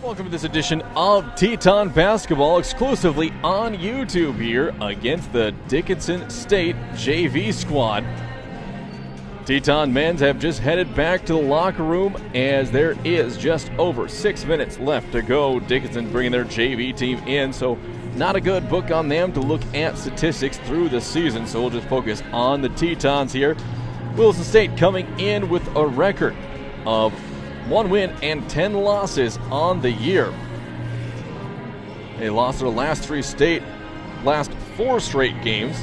Welcome to this edition of Teton Basketball, exclusively on YouTube here against the Dickinson State JV squad. Teton men's have just headed back to the locker room as there is just over 6 minutes left to go. Dickinson bringing their JV team in, so not a good book on them to look at statistics through the season, so we'll just focus on the Tetons here. Williston State coming in with a record of 1 win and 10 losses on the year. They lost their last four straight games.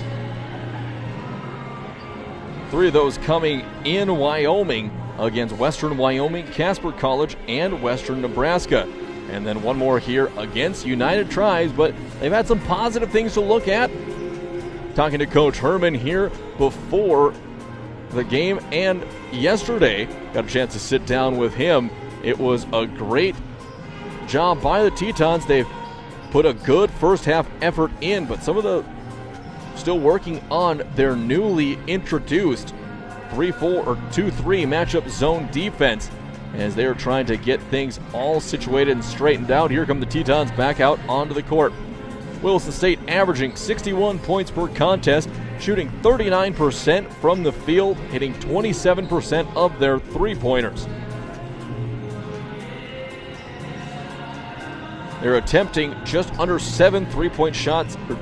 3 of those coming in Wyoming against Western Wyoming, Casper College, and Western Nebraska. And then 1 more here against United Tribes, but they've had some positive things to look at. Talking to Coach Herman here before the game and yesterday, got a chance to sit down with him. It was a great job by the Tetons. They've put a good first half effort in, but still working on their newly introduced 3-4 or 2-3 matchup zone defense as they're trying to get things all situated and straightened out. Here come the Tetons back out onto the court. Williston State averaging 61 points per contest, shooting 39% from the field, hitting 27% of their three-pointers. They're attempting just under 7 3-point shots, or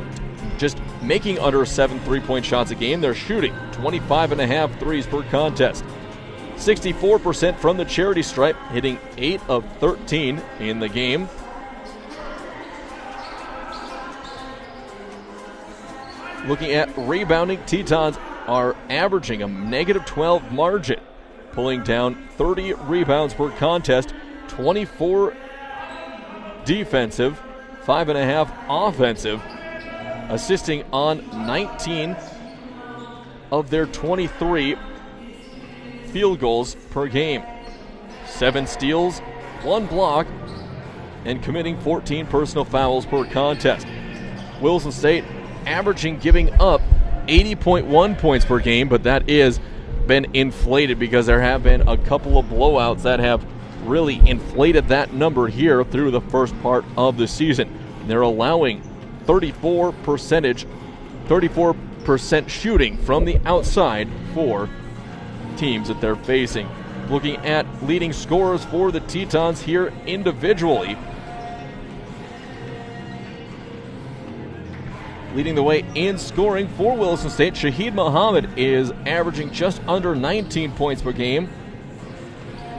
just making under 7 3-point shots a game. They're shooting 25.5 threes per contest. 64% from the charity stripe, hitting 8 of 13 in the game. Looking at rebounding, Tetons are averaging a -12 margin, pulling down 30 rebounds per contest, 24 defensive, 5.5 offensive, assisting on 19 of their 23 field goals per game. 7 steals, 1 block, and committing 14 personal fouls per contest. Williston State averaging giving up 80.1 points per game, but that is been inflated because there have been a couple of blowouts that have really inflated that number here through the first part of the season. They're allowing 34% shooting from the outside for teams that they're facing. Looking at leading scorers for the Tetons here individually. Leading the way in scoring for Williston State, Shahid Muhammad is averaging just under 19 points per game.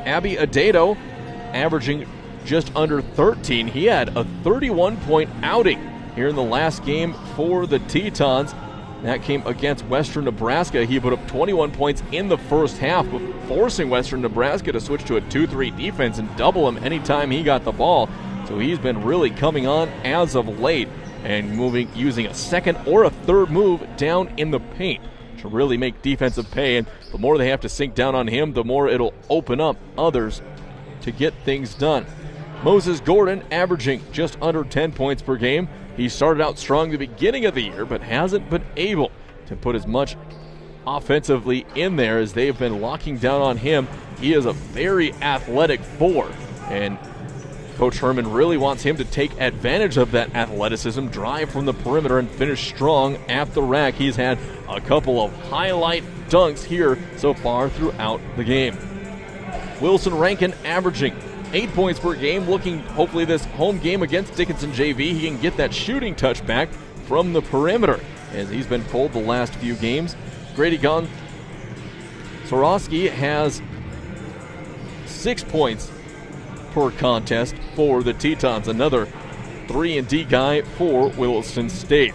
Abby Adedo averaging just under 13. He had a 31-point outing here in the last game for the Tetons. That came against Western Nebraska. He put up 21 points in the first half, forcing Western Nebraska to switch to a 2-3 defense and double him anytime he got the ball. So he's been really coming on as of late and using a second or a third move down in the paint to really make defensive pay. And the more they have to sink down on him, the more it'll open up others to get things done. Moses Gordon averaging just under 10 points per game. He started out strong at the beginning of the year, but hasn't been able to put as much offensively in there as they've been locking down on him. He is a very athletic 4, and Coach Herman really wants him to take advantage of that athleticism, drive from the perimeter, and finish strong at the rack. He's had a couple of highlight dunks here so far throughout the game. Wilson Rankin averaging 8 points per game, looking hopefully this home game against Dickinson JV, he can get that shooting touch back from the perimeter as he's been pulled the last few games. Grady Sorosky has 6 points per contest for the Tetons, another 3-and-D guy for Williston State.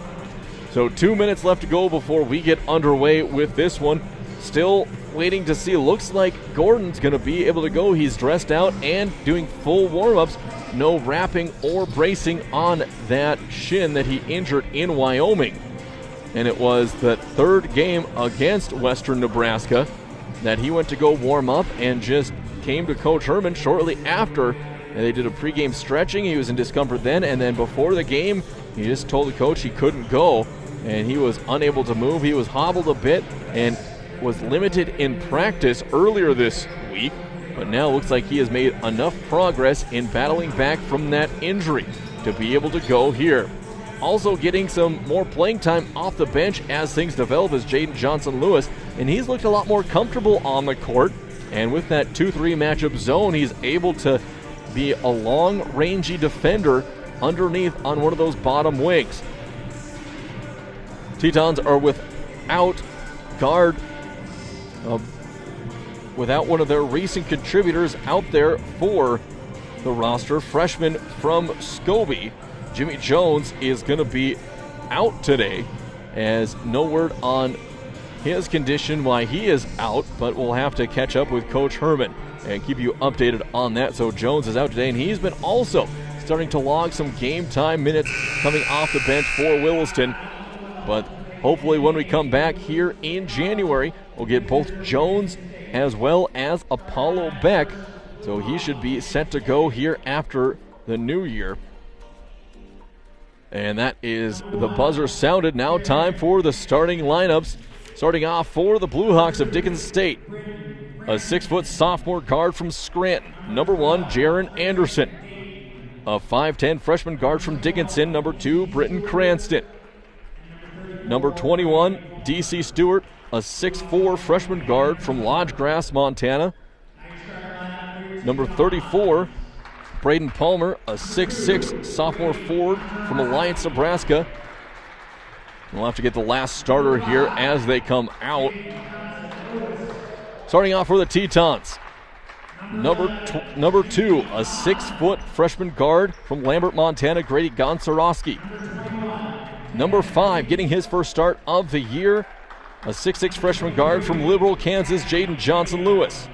So 2 minutes left to go before we get underway with this one. Still waiting to see. Looks like Gordon's going to be able to go. He's dressed out and doing full warm-ups. No wrapping or bracing on that shin that he injured in Wyoming. And it was the third game against Western Nebraska that he went to go warm up and just came to Coach Herman shortly after. And they did a pregame stretching. He was in discomfort then, and then before the game, he just told the coach he couldn't go, and he was unable to move. He was hobbled a bit and was limited in practice earlier this week, but now looks like he has made enough progress in battling back from that injury to be able to go here. Also getting some more playing time off the bench as things develop is Jaden Johnson-Lewis, and he's looked a lot more comfortable on the court, and with that 2-3 matchup zone, he's able to be a long, rangy defender underneath on one of those bottom wings. Tetons are without guard, without one of their recent contributors out there for the roster. Freshman from Scobie, Jimmy Jones, is going to be out today, as no word on his condition why he is out, but we'll have to catch up with Coach Herman and keep you updated on that. So Jones is out today, and he's been also starting to log some game time minutes coming off the bench for Williston. But hopefully when we come back here in January, we'll get both Jones as well as Apollo Beck. So he should be set to go here after the new year. And that is the buzzer sounded. Now time for the starting lineups. Starting off for the Blue Hawks of Dickinson State, a 6-foot sophomore guard from Scranton, number 1, Jaron Anderson. A 5'10 freshman guard from Dickinson, number 2, Britton Cranston. Number 21, D.C. Stewart, a 6'4 freshman guard from Lodge Grass, Montana. Number 34, Braden Palmer, a 6'6 sophomore forward from Alliance, Nebraska. We'll have to get the last starter here as they come out. Starting off for the Tetons, number 2, a 6-foot freshman guard from Lambert, Montana, Grady Gonsorowski. Number 5, getting his first start of the year, a 6'6 freshman guard from Liberal, Kansas, Jaden Johnson-Lewis.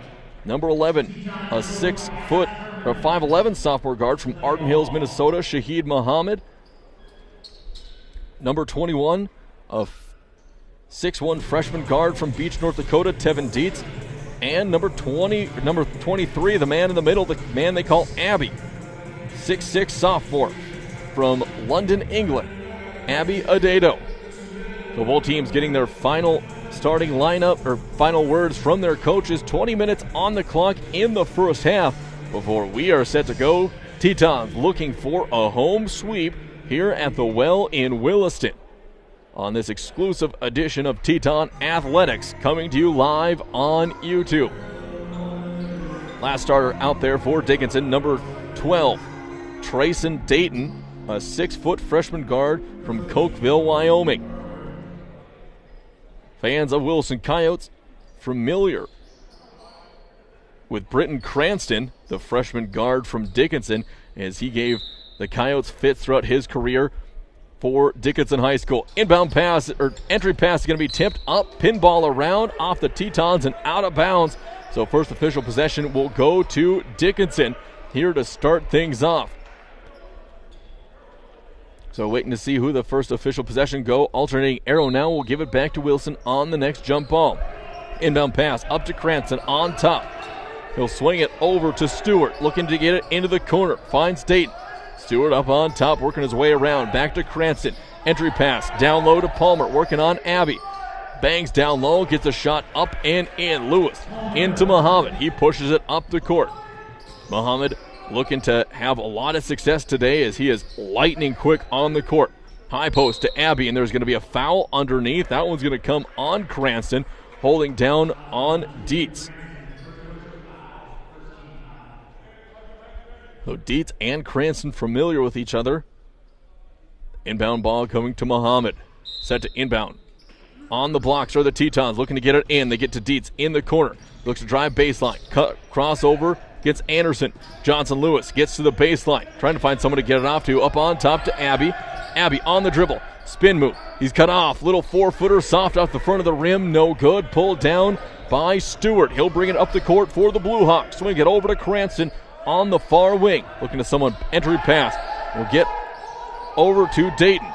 Number 11, a 5'11 sophomore guard from Arden Hills, Minnesota, Shahid Muhammad. Number 21, a 6'1 freshman guard from Beach, North Dakota, Tevin Dietz. And number 23, the man in the middle, the man they call Abby, 6'6 sophomore from London, England, Abby Adedo. So both teams getting their final starting lineup, or final words from their coaches. 20 minutes on the clock in the first half before we are set to go. Tetons looking for a home sweep here at the Well in Williston on this exclusive edition of Teton Athletics, coming to you live on YouTube. Last starter out there for Dickinson, number 12, Trayson Dayton, a 6-foot freshman guard from Cokeville, Wyoming. Fans of Wilson Coyotes familiar with Britton Cranston, the freshman guard from Dickinson, as he gave the Coyotes fits throughout his career for Dickinson High School. Inbound pass, or entry pass, is going to be tipped up, pinball around off the Tetons and out of bounds. So first official possession will go to Dickinson here to start things off. So waiting to see who the first official possession go. Alternating arrow now will give it back to Wilson on the next jump ball. Inbound pass up to Cranston on top. He'll swing it over to Stewart, looking to get it into the corner. Finds Dayton. Stewart up on top, working his way around. Back to Cranston. Entry pass, down low to Palmer, working on Abbey. Bangs down low, gets a shot up and in. Lewis into Muhammad. He pushes it up the court. Muhammad looking to have a lot of success today as he is lightning quick on the court. High post to Abbey, and there's going to be a foul underneath. That one's going to come on Cranston, holding down on Dietz. So Dietz and Cranston familiar with each other. Inbound ball coming to Muhammad. Set to inbound. On the blocks are the Tetons looking to get it in. They get to Dietz in the corner. Looks to drive baseline. Cut, crossover, gets Anderson. Johnson Lewis gets to the baseline. Trying to find someone to get it off to. Up on top to Abbey. Abbey on the dribble. Spin move. He's cut off. Little 4-footer soft off the front of the rim. No good. Pulled down by Stewart. He'll bring it up the court for the Blue Hawks. Swing it over to Cranston on the far wing. Looking to someone. Entry pass. Will get over to Dayton.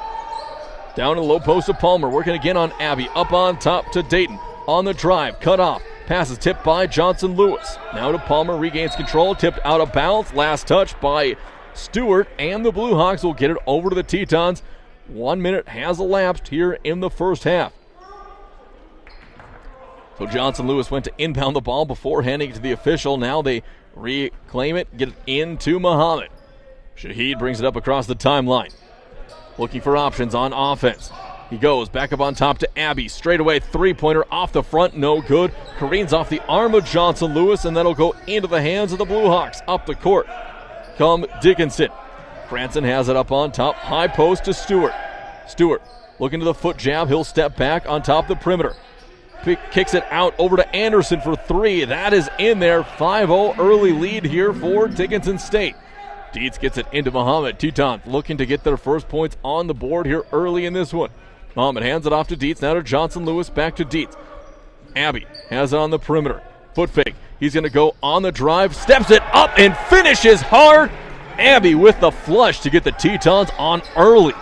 Down in the low post of Palmer. Working again on Abbey. Up on top to Dayton. On the drive. Cut off. Pass is tipped by Johnson Lewis. Now to Palmer. Regains control. Tipped out of bounds. Last touch by Stewart. And the Blue Hawks will get it over to the Tetons. 1 minute has elapsed here in the first half. So Johnson Lewis went to inbound the ball before handing it to the official. Now they reclaim it. Get it into Muhammad. Shaheed brings it up across the timeline. Looking for options on offense. He goes back up on top to Abbey. Straight away, three-pointer off the front, no good. Careens off the arm of Johnson Lewis, and that'll go into the hands of the Blue Hawks. Up the court come Dickinson. Cranston has it up on top. High post to Stewart. Stewart looking to the foot jab. He'll step back on top of the perimeter. Kicks it out over to Anderson for three. That is in there. 5-0 early lead here for Dickinson State. Dietz gets it into Muhammad. Tetons looking to get their first points on the board here early in this one. Muhammad hands it off to Dietz. Now to Johnson Lewis. Back to Dietz. Abbey has it on the perimeter. Foot fake. He's going to go on the drive. Steps it up and finishes hard. Abbey with the flush to get the Tetons on early.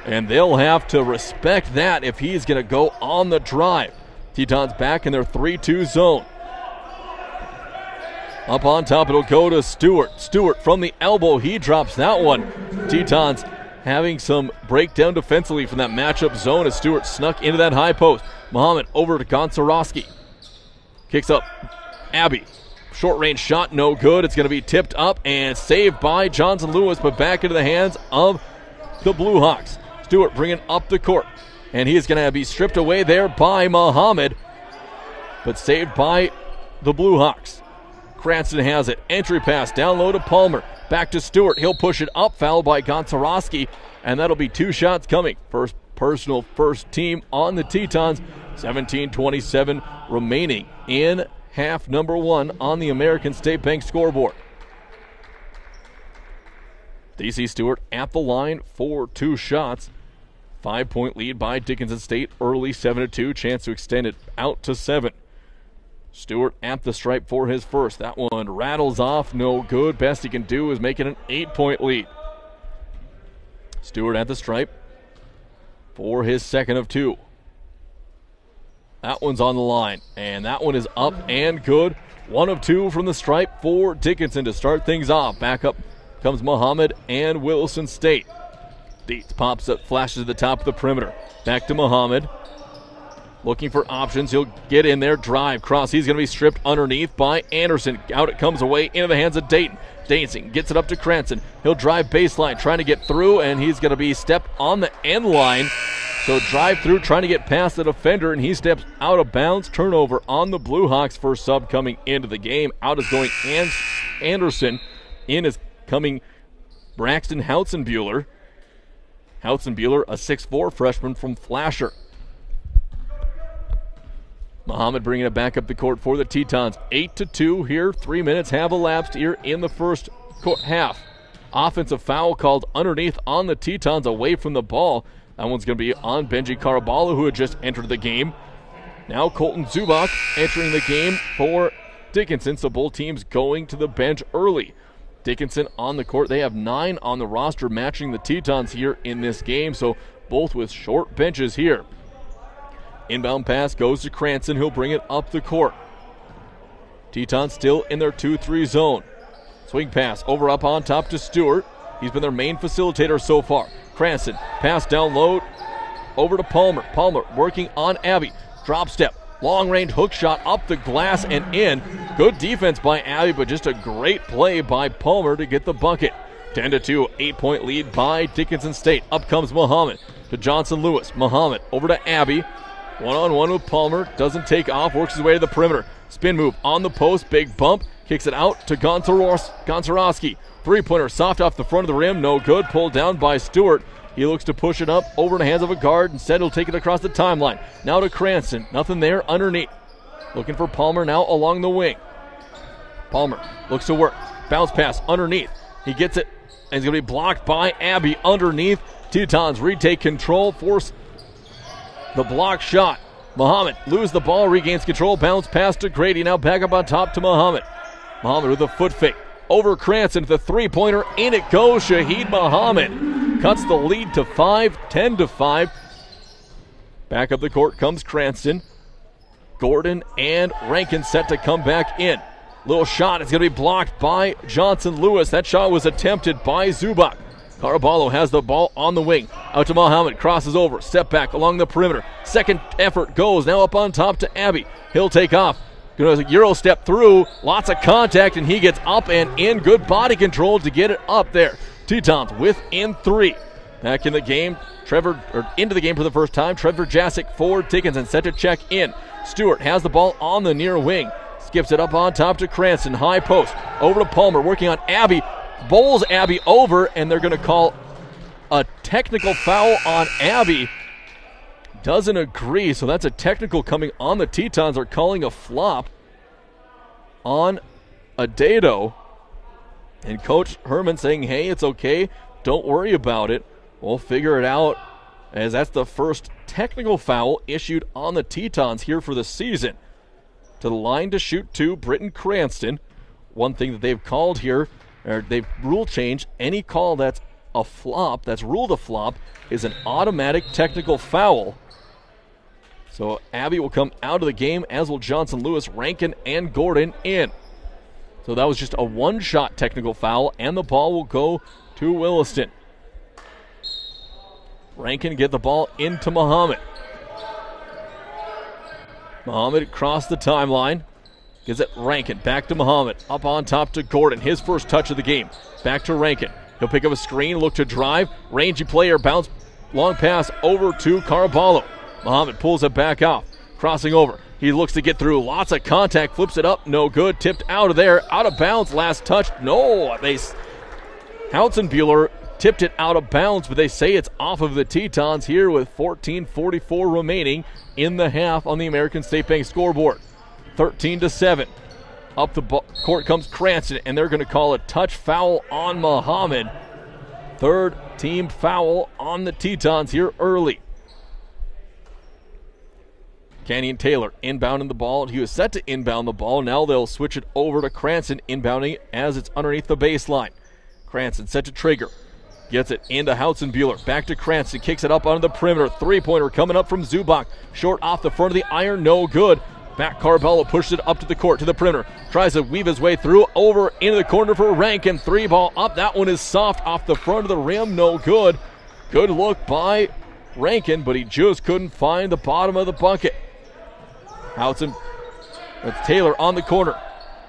And they'll have to respect that if he's going to go on the drive. Tetons back in their 3-2 zone. Up on top, it'll go to Stewart. Stewart from the elbow, he drops that one. Tetons having some breakdown defensively from that matchup zone as Stewart snuck into that high post. Muhammad over to Gonczarowski. Kicks up. Abbey. Short range shot, no good. It's going to be tipped up and saved by Johnson Lewis, but back into the hands of the Blue Hawks. Stewart bringing up the court. And he is going to be stripped away there by Muhammad, but saved by the Blue Hawks. Cranston has it. Entry pass down low to Palmer. Back to Stewart. He'll push it up. Fouled by Gonczarowski. And that'll be two shots coming. First personal, first team on the Tetons. 17:27 remaining in half number one on the American State Bank scoreboard. DC Stewart at the line for two shots. 5-point lead by Dickinson State early, 7-2. Chance to extend it out to 7. Stewart at the stripe for his first. That one rattles off, no good. Best he can do is make it an 8-point lead. Stewart at the stripe for his second of two. That one's on the line, and that one is up and good. 1 of 2 from the stripe for Dickinson to start things off. Back up comes Muhammad and Williston State. Dietz pops up, flashes to the top of the perimeter. Back to Muhammad. Looking for options. He'll get in there. Drive. Cross. He's going to be stripped underneath by Anderson. Out it comes away into the hands of Dayton. Dickinson gets it up to Cranston. He'll drive baseline, trying to get through, and he's going to be stepped on the end line. So drive through, trying to get past the defender, and he steps out of bounds. Turnover on the Blue Hawks. First sub coming into the game. Out is going Anderson. In is coming Braxton Houtzenbuehler. Houtzenbuehler, a 6'4" freshman from Flasher. Muhammad bringing it back up the court for the Tetons. 8-2 here. 3 minutes have elapsed here in the first half. Offensive foul called underneath on the Tetons away from the ball. That one's going to be on Benji Caraballo, who had just entered the game. Now Colton Zubak entering the game for Dickinson. So both teams going to the bench early. Dickinson on the court. They have 9 on the roster matching the Tetons here in this game. So both with short benches here. Inbound pass goes to Cranston. He'll bring it up the court. Tetons still in their 2-3 zone. Swing pass over up on top to Stewart. He's been their main facilitator so far. Cranston, pass down low over to Palmer. Palmer working on Abby. Drop step, long range hook shot up the glass and in. Good defense by Abby, but just a great play by Palmer to get the bucket. 10-2, 8-point lead by Dickinson State. Up comes Muhammad to Johnson Lewis. Muhammad over to Abby. One-on-one with Palmer. Doesn't take off, works his way to the perimeter. Spin move on the post, big bump. Kicks it out to Gonczarowski. Three-pointer soft off the front of the rim, no good. Pulled down by Stewart. He looks to push it up over in the hands of a guard. Instead, he'll take it across the timeline. Now to Cranston. Nothing there underneath. Looking for Palmer now along the wing. Palmer looks to work. Bounce pass underneath. He gets it, and he's going to be blocked by Abby underneath. Tetons retake control, force the block shot. Muhammad loses the ball, regains control, bounce pass to Grady. Now back up on top to Muhammad. Muhammad with a foot fake. Over Cranston, the three-pointer, in it goes. Shaheed Muhammad cuts the lead to 5, 10-5. Back up the court comes Cranston. Gordon and Rankin set to come back in. Little shot, it's going to be blocked by Johnson Lewis. That shot was attempted by Zubak. Caraballo has the ball on the wing. Out to Muhammad, crosses over, step back along the perimeter. Second effort goes, now up on top to Abby. He'll take off. Going to Euro step through, lots of contact, and he gets up and in. Good body control to get it up there. Tetons within 3. Back in the game, into the game for the first time. Trevor Jasic for Dickinson, set to check in. Stewart has the ball on the near wing. Skips it up on top to Cranston. High post. Over to Palmer, working on Abby. Bowls Abby over, and they're going to call a technical foul on Abby. Doesn't agree, so that's a technical coming on the Tetons. Are calling a flop on Adato. And Coach Herman saying, hey, it's okay. Don't worry about it. We'll figure it out, as that's the first technical foul issued on the Tetons here for the season. To the line to shoot 2, Britton Cranston. One thing that they've called here, or they've rule changed, any call that's a flop, that's ruled a flop, is an automatic technical foul. So Abby will come out of the game, as will Johnson Lewis, Rankin, and Gordon in. So that was just a one-shot technical foul, and the ball will go to Williston. Rankin get the ball into Muhammad. Muhammad across the timeline. Gives it Rankin. Back to Muhammad. Up on top to Gordon. His first touch of the game. Back to Rankin. He'll pick up a screen, look to drive. Rangy player, bounce, long pass over to Caraballo. Muhammad pulls it back off. Crossing over. He looks to get through. Lots of contact. Flips it up. No good. Tipped out of there. Out of bounds. Last touch. No. Hausenbuehler tipped it out of bounds, but they say it's off of the Tetons here with 14:44 remaining in the half on the American State Bank scoreboard. 13-7. Up the court comes Cranston, and they're going to call a touch foul on Muhammad. Third team foul on the Tetons here early. Canyon Taylor inbounding the ball. He was set to inbound the ball. Now they'll switch it over to Cranston inbounding as it's underneath the baseline. Cranston set to trigger. Gets it into Hausenbuehler. Back to Cranston. Kicks it up onto the perimeter. Three-pointer coming up from Zubak. Short off the front of the iron. No good. Back Caraballo pushed it up to the court, to the perimeter. Tries to weave his way through. Over into the corner for Rankin. 3-ball up. That one is soft off the front of the rim. No good. Good look by Rankin, but he just couldn't find the bottom of the bucket. Hausen with Taylor on the corner.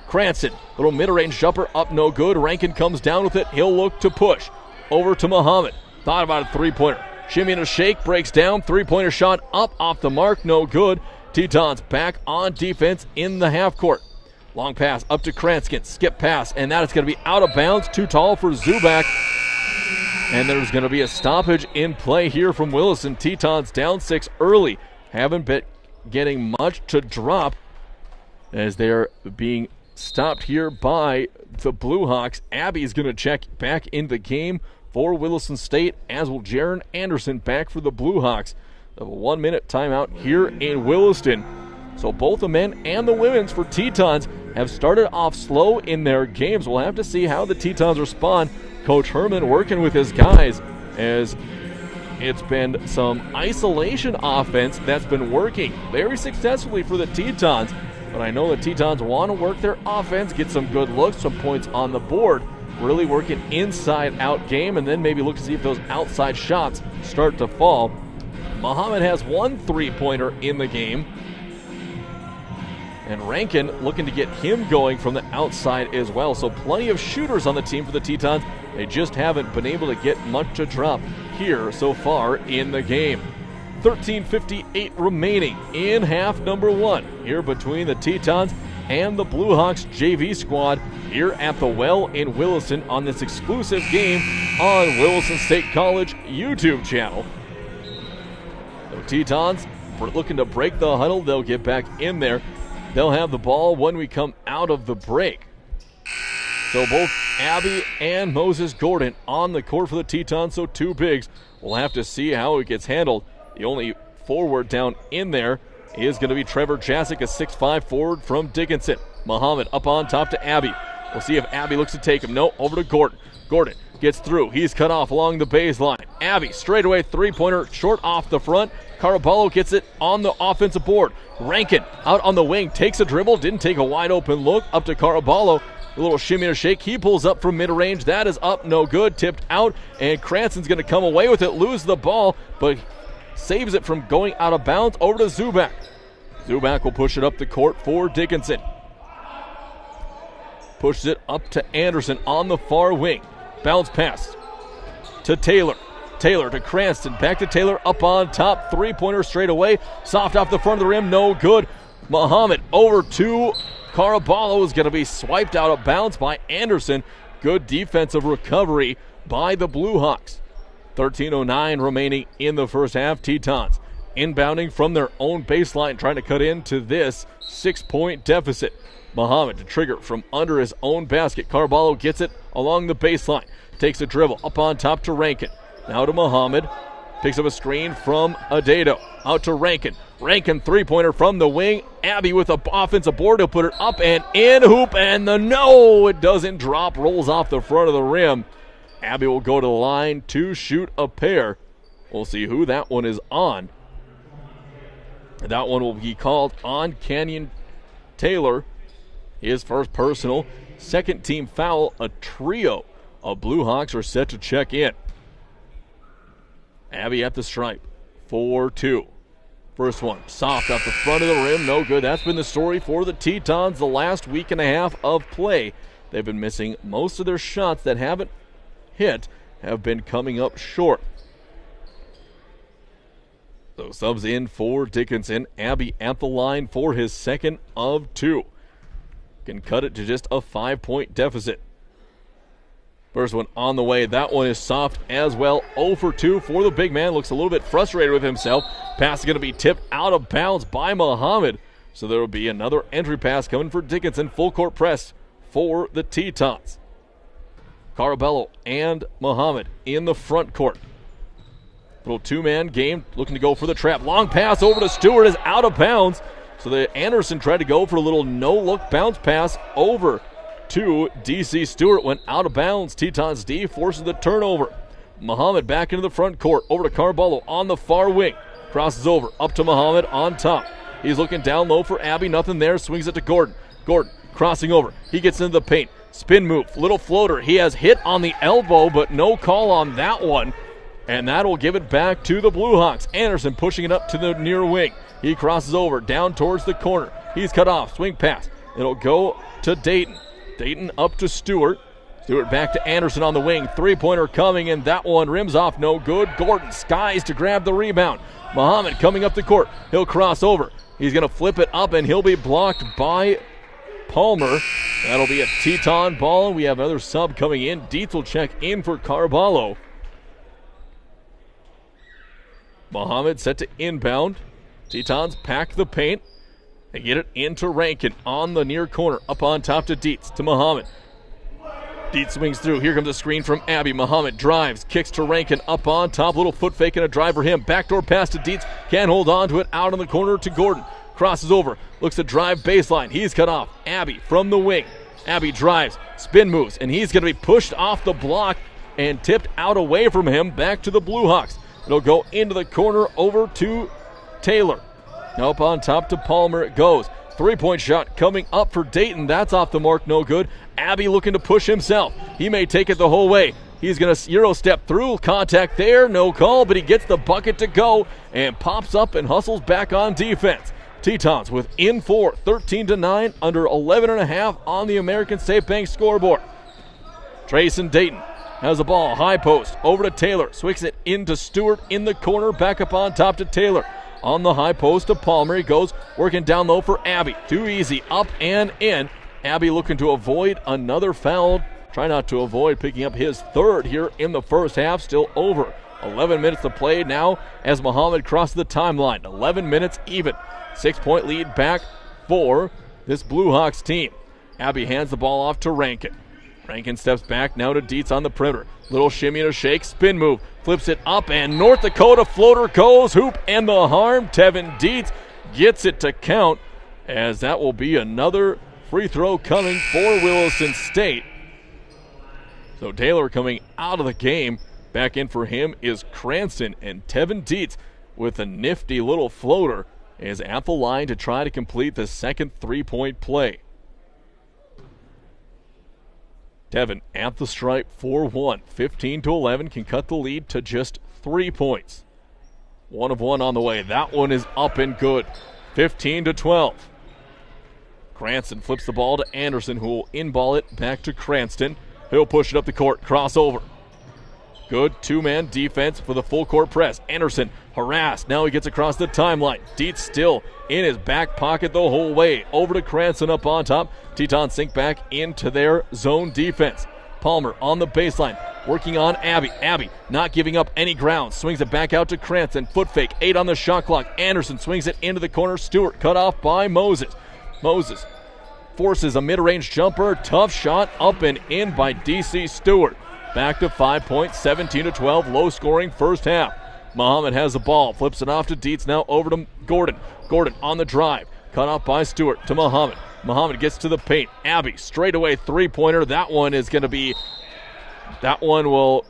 Cranston. Little mid-range jumper up. No good. Rankin comes down with it. He'll look to push. Over to Muhammad. Thought about a three-pointer. Shimmy and a shake. Breaks down. Three-pointer shot up off the mark. No good. Tetons back on defense in the half court. Long pass up to Cranston. Skip pass. And that is going to be out of bounds. Too tall for Zubak. And there's going to be a stoppage in play here from Williston. Tetons down 6 early. Haven't been getting much to drop as they're being stopped here by the Blue Hawks. Abby's going to check back in the game for Williston State, as will Jaron Anderson back for the Blue Hawks. A 1-minute timeout here in Williston. So both the men and the women's for Tetons have started off slow in their games. We'll have to see how the Tetons respond. Coach Herman working with his guys, as it's been some isolation offense that's been working very successfully for the Tetons. But I know the Tetons want to work their offense, get some good looks, some points on the board, really work an inside-out game, and then maybe look to see if those outside shots start to fall. Muhammad has one three-pointer in the game. And Rankin looking to get him going from the outside as well. So plenty of shooters on the team for the Tetons. They just haven't been able to get much to drop here so far in the game. 13:58 remaining in half number one here between the Tetons and the Blue Hawks JV squad here at the Well in Williston on this exclusive game on Williston State College YouTube channel. The Tetons are looking to break the huddle. They'll get back in there. They'll have the ball when we come out of the break. So both Abby and Moses Gordon on the court for the Tetons, so two bigs. We'll have to see how it gets handled. The only forward down in there is going to be Trevor Jasic, a 6'5 forward from Dickinson. Muhammad up on top to Abby. We'll see if Abby looks to take him. No, over to Gordon. Gordon gets through. He's cut off along the baseline. Abby, straightaway three-pointer, short off the front. Caraballo gets it on the offensive board. Rankin out on the wing, takes a dribble, didn't take a wide open look, up to Caraballo. A little shimmy and a shake. He pulls up from mid-range. That is up, no good, tipped out, and Cranston's going to come away with it, lose the ball, but saves it from going out of bounds over to Zubak. Zubak will push it up the court for Dickinson. Pushes it up to Anderson on the far wing. Bounce pass to Taylor. Taylor to Cranston, back to Taylor, up on top, three-pointer straight away, soft off the front of the rim, no good. Muhammad over to Caraballo is going to be swiped out of bounds by Anderson. Good defensive recovery by the Blue Hawks. 13:09 remaining in the first half. Tetons inbounding from their own baseline, trying to cut into this 6-point deficit. Muhammad to trigger from under his own basket. Caraballo gets it along the baseline, takes a dribble up on top to Rankin. Now to Muhammad, picks up a screen from Adedo, out to Rankin. Rankin three-pointer from the wing. Abby with an offensive board, he'll put it up and in, hoop, and no, it doesn't drop, rolls off the front of the rim. Abby will go to the line to shoot a pair. We'll see who that one is on. That one will be called on Canyon Taylor. His first personal, second team foul. A trio of Blue Hawks are set to check in. Abby at the stripe, 4-2. First one, soft off the front of the rim, no good. That's been the story for the Tetons the last week and a half of play. They've been missing most of their shots that haven't hit, have been coming up short. So subs in for Dickinson. Abby at the line for his second of two. Can cut it to just a 5-point deficit. First one on the way. That one is soft as well. 0 for 2 for the big man. Looks a little bit frustrated with himself. Pass is going to be tipped out of bounds by Muhammad. So there will be another entry pass coming for Dickinson. Full court press for the Tetons. Caraballo and Muhammad in the front court. Little two-man game, looking to go for the trap. Long pass over to Stewart is out of bounds. So the Anderson tried to go for a little no-look bounce pass over to DC Stewart, went out of bounds. Tetons D forces the turnover. Muhammad back into the front court, over to Caraballo on the far wing. Crosses over, up to Muhammad on top. He's looking down low for Abby, nothing there, swings it to Gordon. Gordon crossing over, he gets into the paint. Spin move, little floater. He has hit on the elbow, but no call on that one. And that'll give it back to the Blue Hawks. Anderson pushing it up to the near wing. He crosses over, down towards the corner. He's cut off, swing pass. It'll go to Dayton. Dayton up to Stewart. Stewart back to Anderson on the wing. Three-pointer coming, and that one rims off, no good. Gordon skies to grab the rebound. Muhammad coming up the court. He'll cross over. He's going to flip it up, and he'll be blocked by Palmer. That'll be a Teton ball. We have another sub coming in. Dietz will check in for Caraballo. Muhammad set to inbound. Tetons pack the paint. They get it into Rankin on the near corner. Up on top to Dietz, to Muhammad. Dietz swings through. Here comes a screen from Abby. Muhammad drives, kicks to Rankin. Up on top, little foot fake and a drive for him. Backdoor pass to Dietz. Can't hold on to it. Out on the corner to Gordon. Crosses over. Looks to drive baseline. He's cut off. Abby from the wing. Abby drives, spin moves, and he's going to be pushed off the block and tipped out away from him. Back to the Blue Hawks. It'll go into the corner over to Taylor. Up on top to Palmer it goes. Three-point shot coming up for Dayton. That's off the mark, no good. Abbey looking to push himself. He may take it the whole way. He's going to Euro step through. Contact there, no call, but he gets the bucket to go and pops up and hustles back on defense. Tetons within 4, 13-9, under 11.5 on the American State Bank scoreboard. Trayson Dayton has the ball, high post, over to Taylor. Swings it into Stewart in the corner, back up on top to Taylor. On the high post to Palmer. He goes working down low for Abbey. Too easy, up and in. Abbey looking to avoid another foul. Try not to avoid picking up his third here in the first half. Still over 11 minutes to play now as Muhammad crosses the timeline. 11 minutes even. 6-point lead back for this Blue Hawks team. Abbey hands the ball off to Rankin. Rankin steps back now to Dietz on the perimeter. Little shimmy to shake, spin move, flips it up, and North Dakota floater goes, hoop and the harm. Tevin Dietz gets it to count, as that will be another free throw coming for Williston State. So Taylor coming out of the game. Back in for him is Cranston, and Tevin Dietz with a nifty little floater is at the line to try to complete the second three-point play. Tevin at the stripe for 1. 15-11 can cut the lead to just 3 points. 1 of 1 on the way. That one is up and good. 15-12. Cranston flips the ball to Anderson, who will inball it back to Cranston. He'll push it up the court, crossover. Good two-man defense for the full court press. Anderson harassed. Now he gets across the timeline. Dietz still in his back pocket the whole way. Over to Cranston up on top. Tetons sink back into their zone defense. Palmer on the baseline, working on Abbey. Abbey not giving up any ground. Swings it back out to Cranston. Foot fake, 8 on the shot clock. Anderson swings it into the corner. Stewart cut off by Moses. Moses forces a mid-range jumper. Tough shot up and in by DC Stewart. Back to 5 points, 17-12, low-scoring first half. Muhammad has the ball, flips it off to Dietz, now over to Gordon. Gordon on the drive, cut off by Stewart to Muhammad. Muhammad gets to the paint. Abbey, straightaway three-pointer. That one will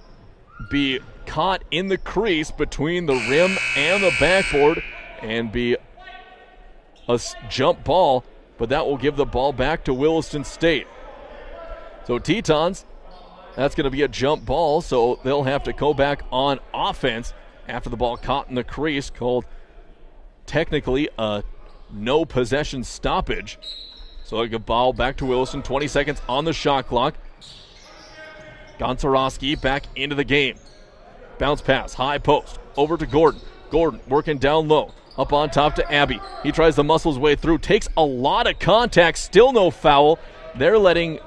be caught in the crease between the rim and the backboard and be a jump ball, but that will give the ball back to Williston State. So Tetons, that's going to be a jump ball, so they'll have to go back on offense after the ball caught in the crease, called technically a no possession stoppage. So a ball back to Williston, 20 seconds on the shot clock. Gonczarowski back into the game. Bounce pass, high post, over to Gordon. Gordon working down low, up on top to Abbey. He tries to muscle his way through, takes a lot of contact, still no foul. They're letting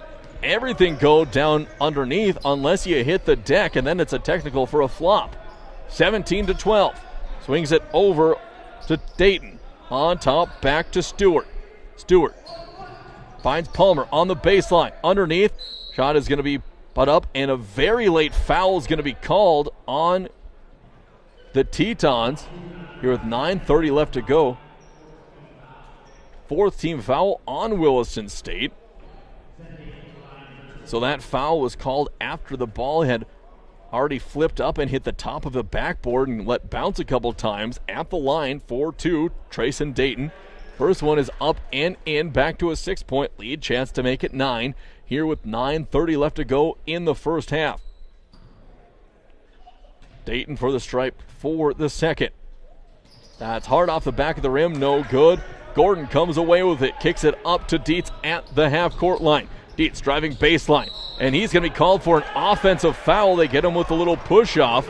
everything go down underneath unless you hit the deck, and then it's a technical for a flop. 17-12. Swings it over to Dayton. On top, back to Stewart. Stewart finds Palmer on the baseline. Underneath, shot is going to be put up, and a very late foul is going to be called on the Tetons here with 9:30 left to go. Fourth team foul on Williston State. So that foul was called after the ball had already flipped up and hit the top of the backboard and let bounce a couple times. At the line, 4-2, Trayson Dayton. First one is up and in, back to a 6-point lead. Chance to make it 9 here with 9:30 left to go in the first half. Dayton for the stripe for the second. That's hard off the back of the rim, no good. Gordon comes away with it, kicks it up to Dietz at the half-court line. Dietz driving baseline, and he's going to be called for an offensive foul. They get him with a little push-off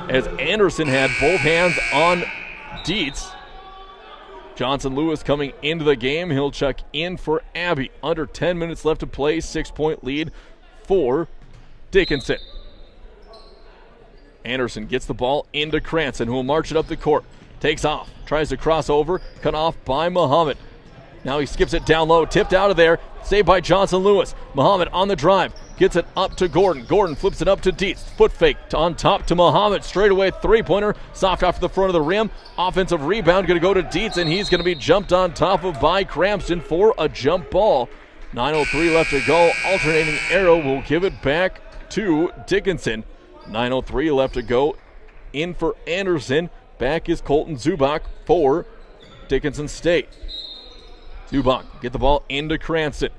as Anderson had both hands on Dietz. Johnson Lewis coming into the game. He'll check in for Abbey. Under 10 minutes left to play, 6-point lead for Dickinson. Anderson gets the ball into Cranston, who will march it up the court. Takes off, tries to cross over, cut off by Muhammad. Now he skips it down low, tipped out of there, saved by Johnson Lewis. Muhammad on the drive, gets it up to Gordon. Gordon flips it up to Dietz. Foot fake on top to Muhammad. Straightaway three-pointer, soft off the front of the rim. Offensive rebound going to go to Dietz, and he's going to be jumped on top of by Cranston for a jump ball. 9:03 left to go. Alternating arrow will give it back to Dickinson. 9:03 left to go. In for Anderson. Back is Colton Zubak for Dickinson State. Zubak get the ball into Cranston.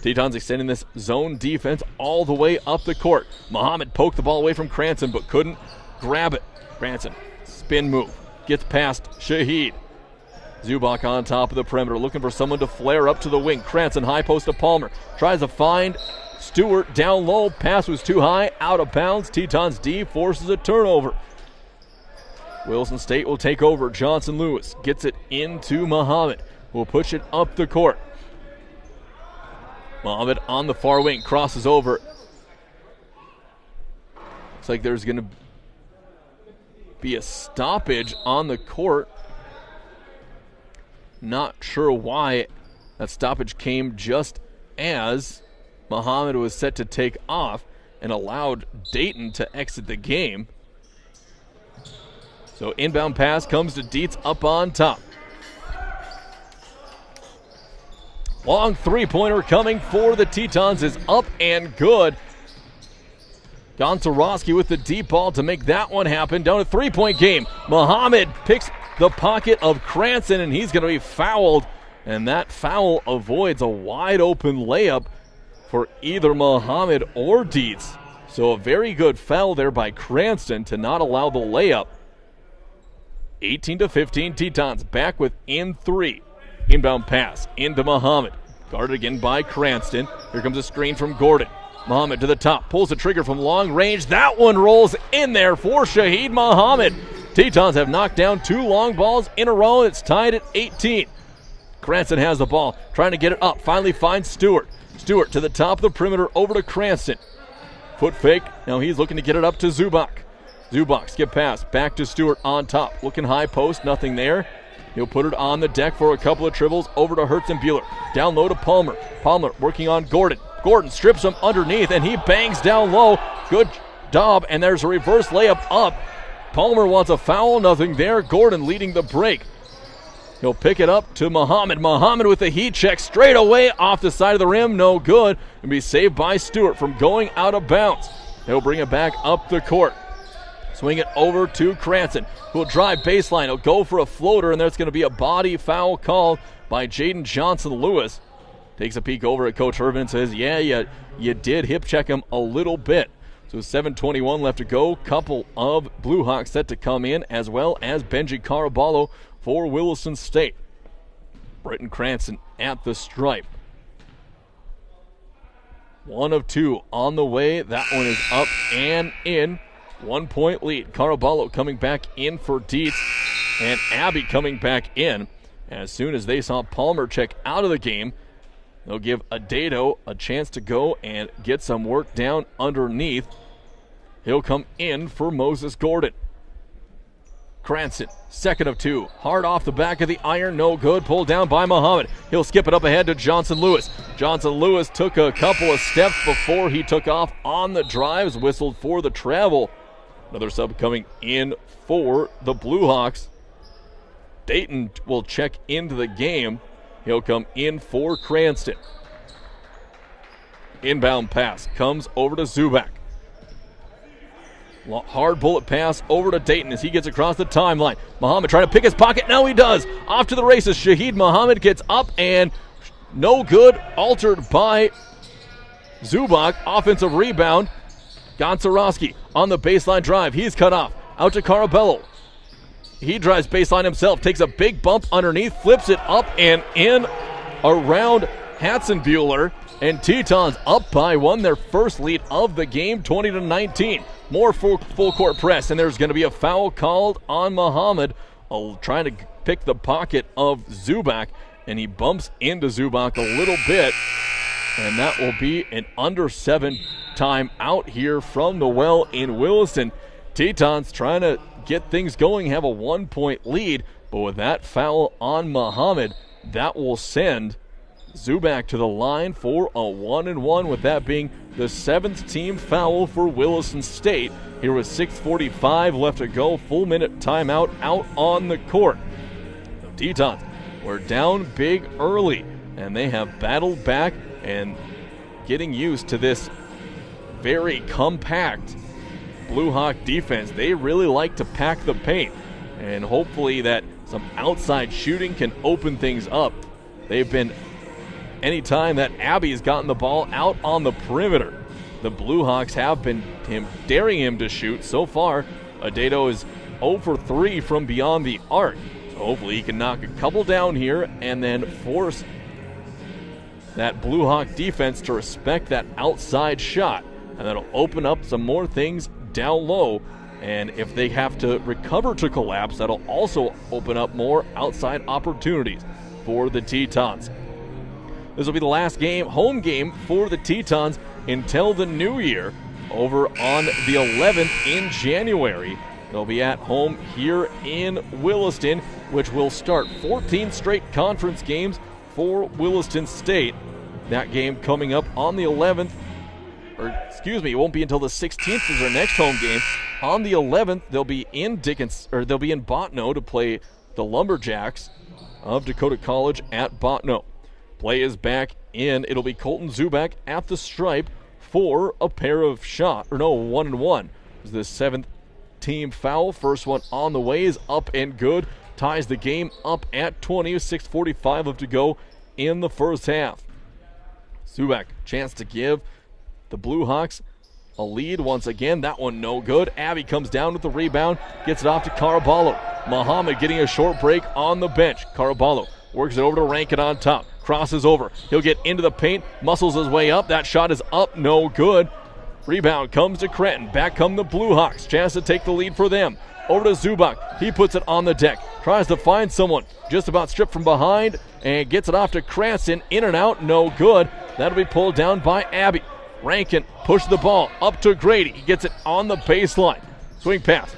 Tetons extending this zone defense all the way up the court. Muhammad poked the ball away from Cranston but couldn't grab it. Cranston, spin move, gets past Shaheed. Zubak on top of the perimeter, looking for someone to flare up to the wing. Cranston high post to Palmer. Tries to find Stewart down low. Pass was too high, out of bounds. Tetons D forces a turnover. Williston State will take over. Johnson Lewis gets it into Muhammad. Will push it up the court. Muhammad on the far wing, crosses over. Looks like there's going to be a stoppage on the court. Not sure why that stoppage came just as Muhammad was set to take off and allowed Dayton to exit the game. So inbound pass comes to Dietz up on top. Long three-pointer coming for the Tetons is up and good. Gonzarowski with the deep ball to make that one happen. Down a three-point game. Muhammad picks the pocket of Cranston, and he's going to be fouled. And that foul avoids a wide-open layup for either Muhammad or Dietz. So a very good foul there by Cranston to not allow the layup. 18-15, Tetons back within 3. Inbound pass into Muhammad. Guarded again by Cranston. Here comes a screen from Gordon. Muhammad to the top. Pulls the trigger from long range. That one rolls in there for Shaheed Muhammad. Tetons have knocked down 2 long balls in a row. It's tied at 18. Cranston has the ball. Trying to get it up. Finally finds Stewart. Stewart to the top of the perimeter over to Cranston. Foot fake. Now he's looking to get it up to Zubak. Zubak skip pass. Back to Stewart on top. Looking high post. Nothing there. He'll put it on the deck for a couple of dribbles over to Hertzen-Buehler. Down low to Palmer. Palmer working on Gordon. Gordon strips him underneath, and he bangs down low. Good job, and there's a reverse layup up. Palmer wants a foul, nothing there. Gordon leading the break. He'll pick it up to Muhammad. Muhammad with a heat check straight away off the side of the rim. No good. And be saved by Stewart from going out of bounds. He'll bring it back up the court. Swing it over to Cranston, who will drive baseline. He'll go for a floater, and there's going to be a body foul called by Jaden Johnson-Lewis. Takes a peek over at Coach Irvin and says, yeah, you did hip check him a little bit. So 7:21 left to go. Couple of Blue Hawks set to come in, as well as Benji Caraballo for Williston State. Britton Cranston at the stripe. 1 of 2 on the way. That one is up and in. 1 point lead. Caraballo coming back in for Dietz, and Abbey coming back in. As soon as they saw Palmer check out of the game, they'll give Adato a chance to go and get some work down underneath. He'll come in for Moses Gordon. Cranston, 2nd of 2. Hard off the back of the iron, no good. Pulled down by Muhammad. He'll skip it up ahead to Johnson Lewis. Johnson Lewis took a couple of steps before he took off on the drives, whistled for the travel. Another sub coming in for the Blue Hawks. Dayton will check into the game. He'll come in for Cranston. Inbound pass comes over to Zubak. Hard bullet pass over to Dayton as he gets across the timeline. Muhammad trying to pick his pocket. Now he does. Off to the races. Shaheed Muhammad gets up and no good. Altered by Zubak. Offensive rebound. Gonzarowski on the baseline drive. He's cut off. Out to Caraballo. He drives baseline himself. Takes a big bump underneath. Flips it up and in around Hertzen-Buehler. And Tetons up by 1. Their first lead of the game, 20-19. More full court press. And there's going to be a foul called on Muhammad. Trying to pick the pocket of Zubak. And he bumps into Zubak a little bit. And that will be an under 7 time out here from the well in Williston. Tetons trying to get things going, have a 1 point lead, but with that foul on Muhammad, that will send Zubak to the line for a 1-and-1, with that being the 7th team foul for Williston State. Here with 6:45 left to go, full minute timeout out on the court. The Tetons were down big early, and they have battled back and getting used to this very compact Blue Hawk defense. They really like to pack the paint, and hopefully that some outside shooting can open things up they've been, anytime that Abby's gotten the ball out on the perimeter, the Blue Hawks have been daring him to shoot. So far, Adato is 0 for 3 from beyond the arc. So hopefully he can knock a couple down here and then force that Blue Hawk defense to respect that outside shot. And that'll open up some more things down low. And if they have to recover to collapse, that'll also open up more outside opportunities for the Tetons. This will be the last game, home game for the Tetons until the new year over on the 11th in January. They'll be at home here in Williston, which will start 14 straight conference games for Williston State. That game coming up on the 11th, it won't be until the 16th is their next home game. On the 11th, they'll be in they'll be in Bottineau to play the Lumberjacks of Dakota College at Bottineau. Play is back in. It'll be Colton Zubak at the stripe for a pair of 1-1. It's the 7th team foul. First one on the way is up and good. Ties the game up at 20 with 6:45 left to go in the first half. Zubak, chance to give the Blue Hawks a lead once again. That one no good. Abby comes down with the rebound, gets it off to Caraballo. Muhammad getting a short break on the bench. Caraballo works it over to Rankin on top. Crosses over. He'll get into the paint, muscles his way up. That shot is up, no good. Rebound comes to Crenton. Back come the Blue Hawks. Chance to take the lead for them. Over to Zubak. He puts it on the deck. Tries to find someone. Just about stripped from behind and gets it off to Cranston. In and out, no good. That'll be pulled down by Abby. Rankin pushes the ball up to Grady. He gets it on the baseline. Swing pass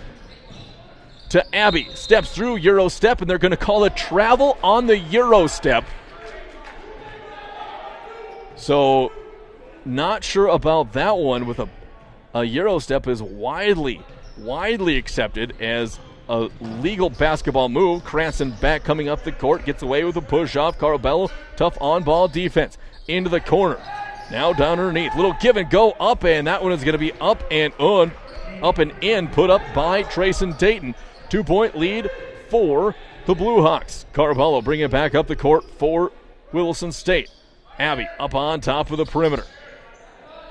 to Abby. Steps through, Euro step, and they're going to call it travel on the Euro step. So, not sure about that one. With a Euro step is widely accepted as a legal basketball move. Cranston back coming up the court, gets away with a push-off. Caraballo, tough on-ball defense. Into the corner. Now down underneath. Little give and go up, and that one is going to be up and in, put up by Trayson Dayton. 2-point lead for the Blue Hawks. Caraballo bringing it back up the court for Williston State. Abby up on top of the perimeter.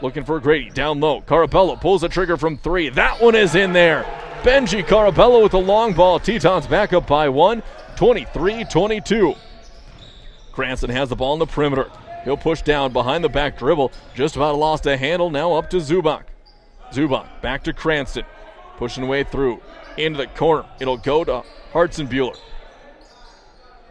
Looking for Grady down low. Caraballo pulls the trigger from 3. That one is in there. Benji Caraballo with the long ball. Tetons back up by 1, 23-22. Cranston has the ball on the perimeter. He'll push down behind the back dribble. Just about lost a handle. Now up to Zubak. Zubak back to Cranston. Pushing away through. Into the corner. It'll go to Hartzenbuehler.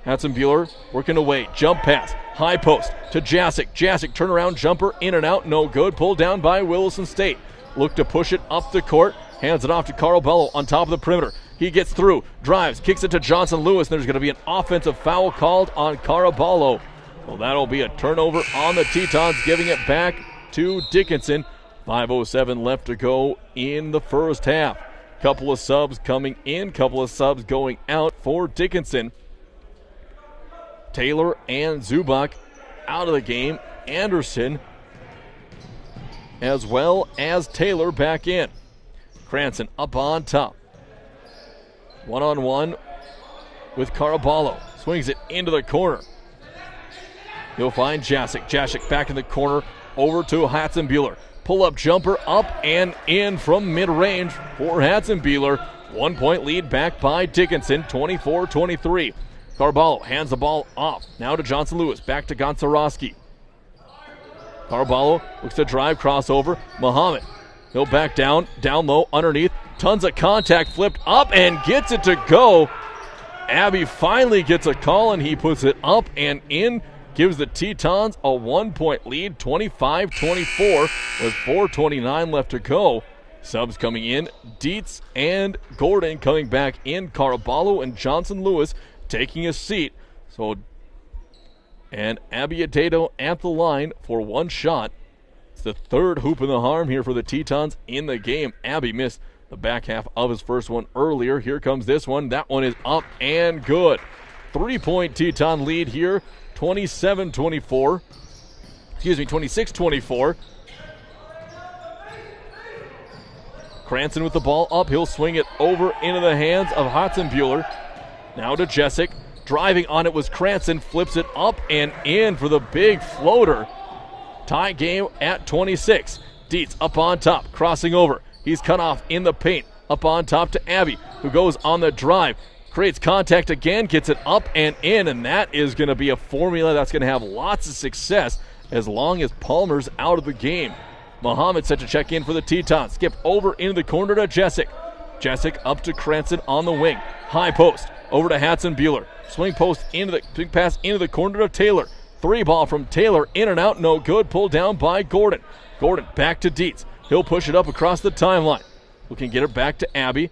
Hartzenbuehler working away. Jump pass. High post to Jasic. Jasic turnaround jumper. In and out. No good. Pulled down by Williston State. Look to push it up the court. Hands it off to Caraballo on top of the perimeter. He gets through. Drives. Kicks it to Johnson Lewis. There's going to be an offensive foul called on Caraballo. Well, that'll be a turnover on the Tetons, giving it back to Dickinson. 5:07 left to go in the first half. Couple of subs coming in, couple of subs going out for Dickinson. Taylor and Zubak out of the game. Anderson as well as Taylor back in. Cranston up on top. One-on-one with Caraballo. Swings it into the corner. He'll find Jasic. Jasic back in the corner over to Hartzenbuehler. Pull-up jumper up and in from mid-range for Hartzenbuehler. 1-point lead back by Dickinson, 24-23. Caraballo hands the ball off. Now to Johnson Lewis. Back to Gonczarowski. Caraballo looks to drive, crossover. Muhammad. He'll back down low, underneath. Tons of contact, flipped up and gets it to go. Abby finally gets a call and he puts it up and in. Gives the Tetons a 1-point lead, 25-24 with 4:29 left to go. Subs coming in, Dietz and Gordon coming back in. Caraballo and Johnson Lewis taking a seat. And Abby Adato at the line for one shot. It's the third hoop in the harm here for the Tetons in the game. Abby missed the back half of his first one earlier. Here comes this one. That one is up and good. 3-point Teton lead here. 26-24. Cranston with the ball up. He'll swing it over into the hands of Hartzenbuehler. Now to Jessic. Driving on it was Cranston, flips it up and in for the big floater. Tie game at 26. Dietz up on top, crossing over. He's cut off in the paint. Up on top to Abby, who goes on the drive. Creates contact again, gets it up and in, and that is going to be a formula that's going to have lots of success as long as Palmer's out of the game. Muhammad set to check in for the Tetons. Skip over into the corner to Jessic. Jessic up to Cranston on the wing. High post over to Hatzenbuehler. Swing pass into the corner to Taylor. Three ball from Taylor, in and out, no good. Pulled down by Gordon. Gordon back to Dietz. He'll push it up across the timeline. Looking to get it back to Abby.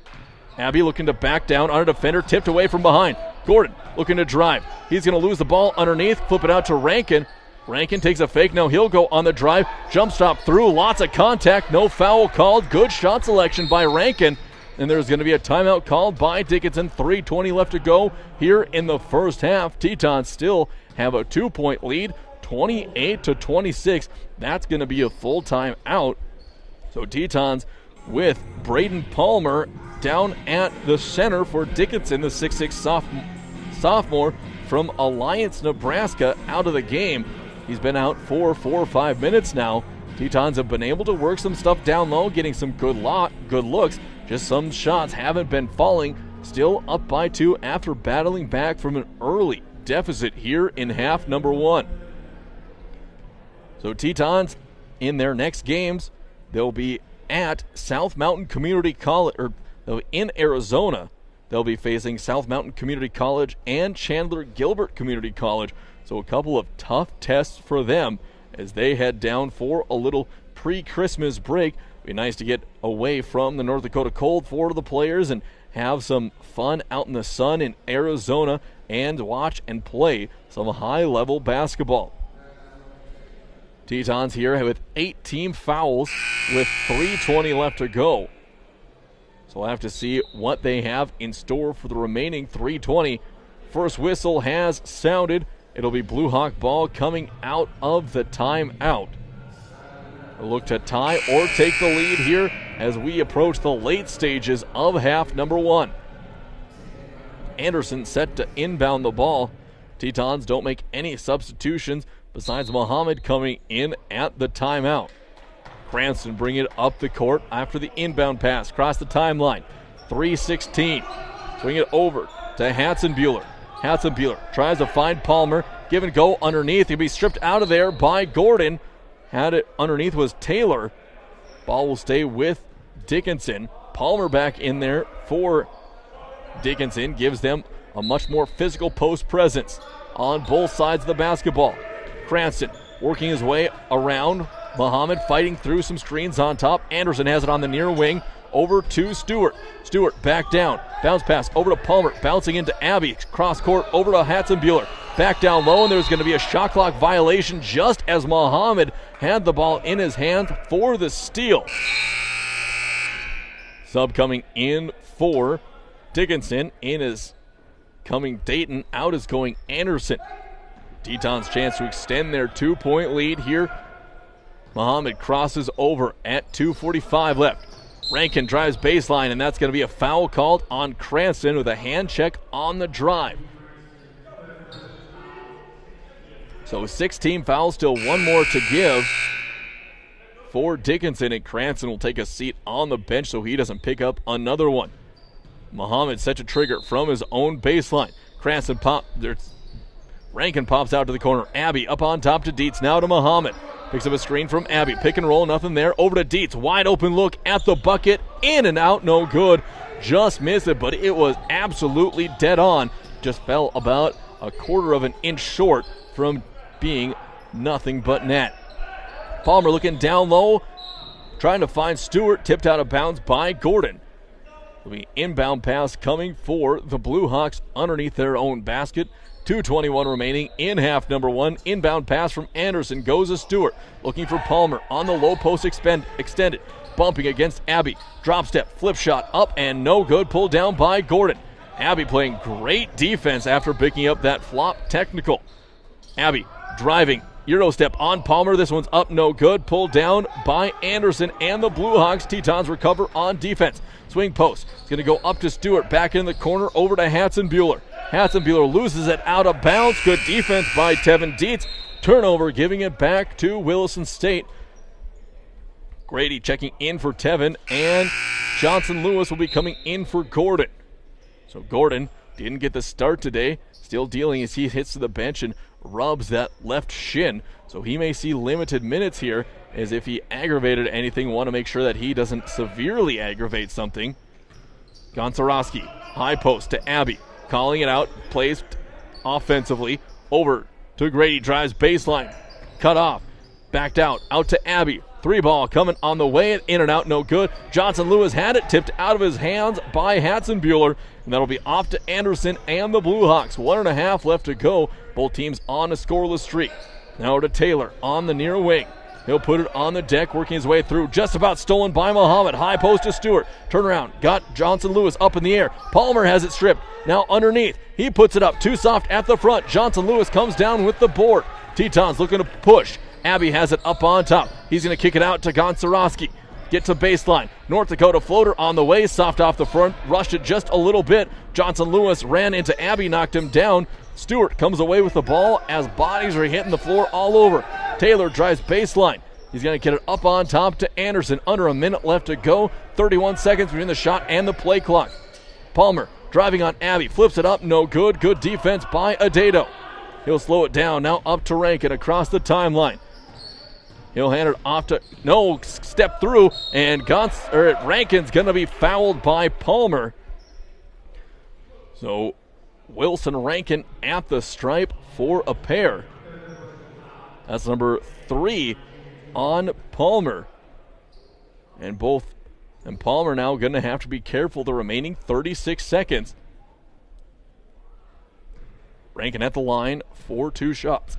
Abby looking to back down on a defender, tipped away from behind. Gordon looking to drive. He's going to lose the ball underneath, flip it out to Rankin. Rankin takes a fake, now he'll go on the drive. Jump stop through, lots of contact, no foul called. Good shot selection by Rankin. And there's going to be a timeout called by Dickinson. 3:20 left to go here in the first half. Tetons still have a 2-point lead, 28-26. That's going to be a full timeout. So Tetons with Braden Palmer down at the center for Dickinson, the 6'6" sophomore from Alliance, Nebraska, out of the game. He's been out for 4 or 5 minutes now. Tetons have been able to work some stuff down low, getting some good looks. Just some shots haven't been falling. Still up by 2 after battling back from an early deficit here in half number 1. So Tetons, in their next games, they'll be at South Mountain Community College, or in Arizona. They'll be facing South Mountain Community College and Chandler Gilbert Community College. So a couple of tough tests for them as they head down for a little pre-Christmas break. It'd be nice to get away from the North Dakota cold for the players and have some fun out in the sun in Arizona and watch and play some high-level basketball. Tetons here with 8 team fouls with 3:20 left to go. So we'll have to see what they have in store for the remaining 3:20. First whistle has sounded. It'll be Blue Hawk ball coming out of the timeout. A look to tie or take the lead here as we approach the late stages of half number 1. Anderson set to inbound the ball. Tetons don't make any substitutions besides Muhammad coming in at the timeout. Cranston bring it up the court after the inbound pass. Across the timeline. 3:16. Swing it over to Hatzenbuehler. Hatzenbuehler tries to find Palmer. Give and go underneath. He'll be stripped out of there by Gordon. Had it underneath was Taylor. Ball will stay with Dickinson. Palmer back in there for Dickinson. Gives them a much more physical post presence on both sides of the basketball. Cranston working his way around. Muhammad fighting through some screens on top. Anderson has it on the near wing. Over to Stewart. Stewart back down. Bounce pass over to Palmer. Bouncing into Abbey. Cross court over to Hatzenbuehler. Back down low, and there's going to be a shot clock violation just as Muhammad had the ball in his hand for the steal. Sub coming in for Dickinson. In is coming Dayton. Out is going Anderson. Tetons' chance to extend their 2-point lead here. Muhammad crosses over at 2:45 left. Rankin drives baseline, and that's going to be a foul called on Cranston with a hand check on the drive. So 16 fouls, still one more to give for Dickinson, and Cranston will take a seat on the bench so he doesn't pick up another one. Muhammad set to trigger from his own baseline. Rankin pops out to the corner. Abbey up on top to Dietz, now to Muhammad. Picks up a screen from Abbey. Pick and roll, nothing there. Over to Dietz. Wide open look at the bucket. In and out, no good. Just missed it, but it was absolutely dead on. Just fell about a quarter of an inch short from being nothing but net. Palmer looking down low, trying to find Stewart. Tipped out of bounds by Gordon. It'll be inbound pass coming for the Blue Hawks underneath their own basket. 2:21 remaining in half number 1. Inbound pass from Anderson goes to Stewart. Looking for Palmer on the low post extended. Bumping against Abbey. Drop step, flip shot up and no good. Pulled down by Gordon. Abbey playing great defense after picking up that flop technical. Abbey driving. Euro step on Palmer. This one's up, no good. Pulled down by Anderson and the Blue Hawks. Tetons recover on defense. Swing post. It's going to go up to Stewart. Back in the corner over to Hatzenbuehler. Hatzenbuehler loses it out of bounds. Good defense by Tevin Dietz. Turnover, giving it back to Williston State. Grady checking in for Tevin, and Johnson Lewis will be coming in for Gordon. So Gordon didn't get the start today. Still dealing as he hits to the bench and rubs that left shin. So he may see limited minutes here, as if he aggravated anything, want to make sure that he doesn't severely aggravate something. Gonczarowski, high post to Abbey. Calling it out, plays offensively. Over to Grady, drives baseline. Cut off, backed out to Abbey. 3-ball coming on the way, in and out, no good. Johnson Lewis had it tipped out of his hands by Hatzenbuehler, and that'll be off to Anderson and the Blue Hawks. 1.5 left to go. Both teams on a scoreless streak. Now to Taylor on the near wing. He'll put it on the deck, working his way through. Just about stolen by Muhammad. High post to Stewart. Turnaround. Got Johnson Lewis up in the air. Palmer has it stripped. Now underneath. He puts it up. Too soft at the front. Johnson Lewis comes down with the board. Tetons looking to push. Abbey has it up on top. He's going to kick it out to Gonczarowski. Get to baseline. North Dakota floater on the way. Soft off the front. Rushed it just a little bit. Johnson Lewis ran into Abbey. Knocked him down. Stewart comes away with the ball as bodies are hitting the floor all over. Taylor drives baseline. He's going to get it up on top to Anderson. Under a minute left to go. 31 seconds between the shot and the play clock. Palmer driving on Abbey. Flips it up. No good. Good defense by Adedo. He'll slow it down. Now up to Rankin across the timeline. He'll hand it off to, no, step through, and Rankin's going to be fouled by Palmer. So Wilson Rankin at the stripe for a pair. That's number 3 on Palmer. And Palmer now going to have to be careful the remaining 36 seconds. Rankin at the line for 2 shots.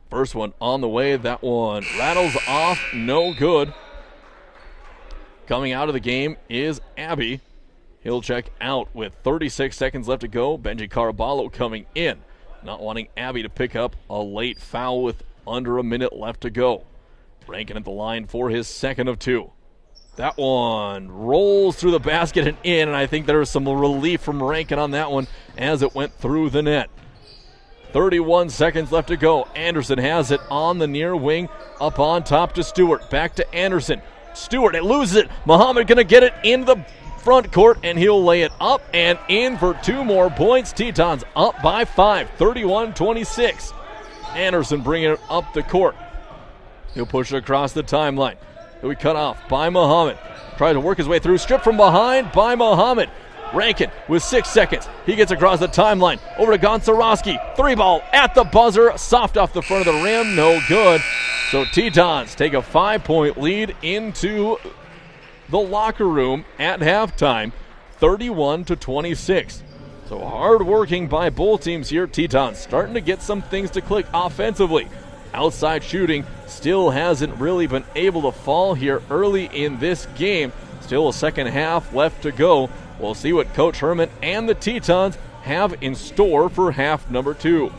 First one on the way. That one rattles off. No good. Coming out of the game is Abbey. He'll check out with 36 seconds left to go. Benji Caraballo coming in. Not wanting Abbey to pick up a late foul with under a minute left to go. Rankin at the line for his second of 2. That one rolls through the basket and in, and I think there was some relief from Rankin on that one as it went through the net. 31 seconds left to go. Anderson has it on the near wing. Up on top to Stewart. Back to Anderson. Stewart, it loses it. Muhammad going to get it in the front court, and he'll lay it up and in for 2 more points. Tetons up by 5, 31-26. Anderson bringing it up the court. He'll push it across the timeline. He'll be cut off by Muhammad. Tries to work his way through. Stripped from behind by Muhammad. Rankin with 6 seconds. He gets across the timeline. Over to Gonczarowski. 3-ball at the buzzer. Soft off the front of the rim. No good. So Tetons take a 5-point lead into the locker room at halftime. 31-26. So hard working by both teams here. Tetons starting to get some things to click offensively. Outside shooting still hasn't really been able to fall here early in this game. Still a second half left to go. We'll see what Coach Herman and the Tetons have in store for half number 2.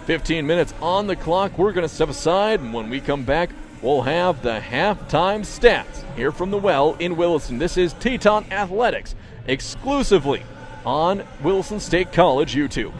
15 minutes on the clock. We're going to step aside, and when we come back, we'll have the halftime stats here from the Well in Williston. This is Teton Athletics, exclusively on Williston State College YouTube.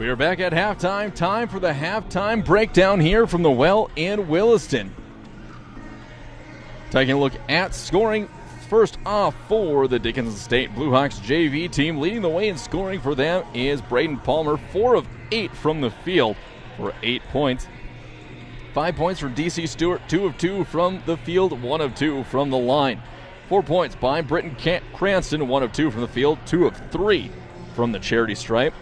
We are back at halftime. Time for the halftime breakdown here from the Well in Williston. Taking a look at scoring. First off for the Dickinson State Blue Hawks JV team. Leading the way in scoring for them is Braden Palmer, 4 of 8 from the field for 8 points. 5 points for DC Stewart, 2 of 2 from the field, 1 of 2 from the line. 4 points by Britton Cranston, 1 of 2 from the field, 2 of 3 from the charity stripe.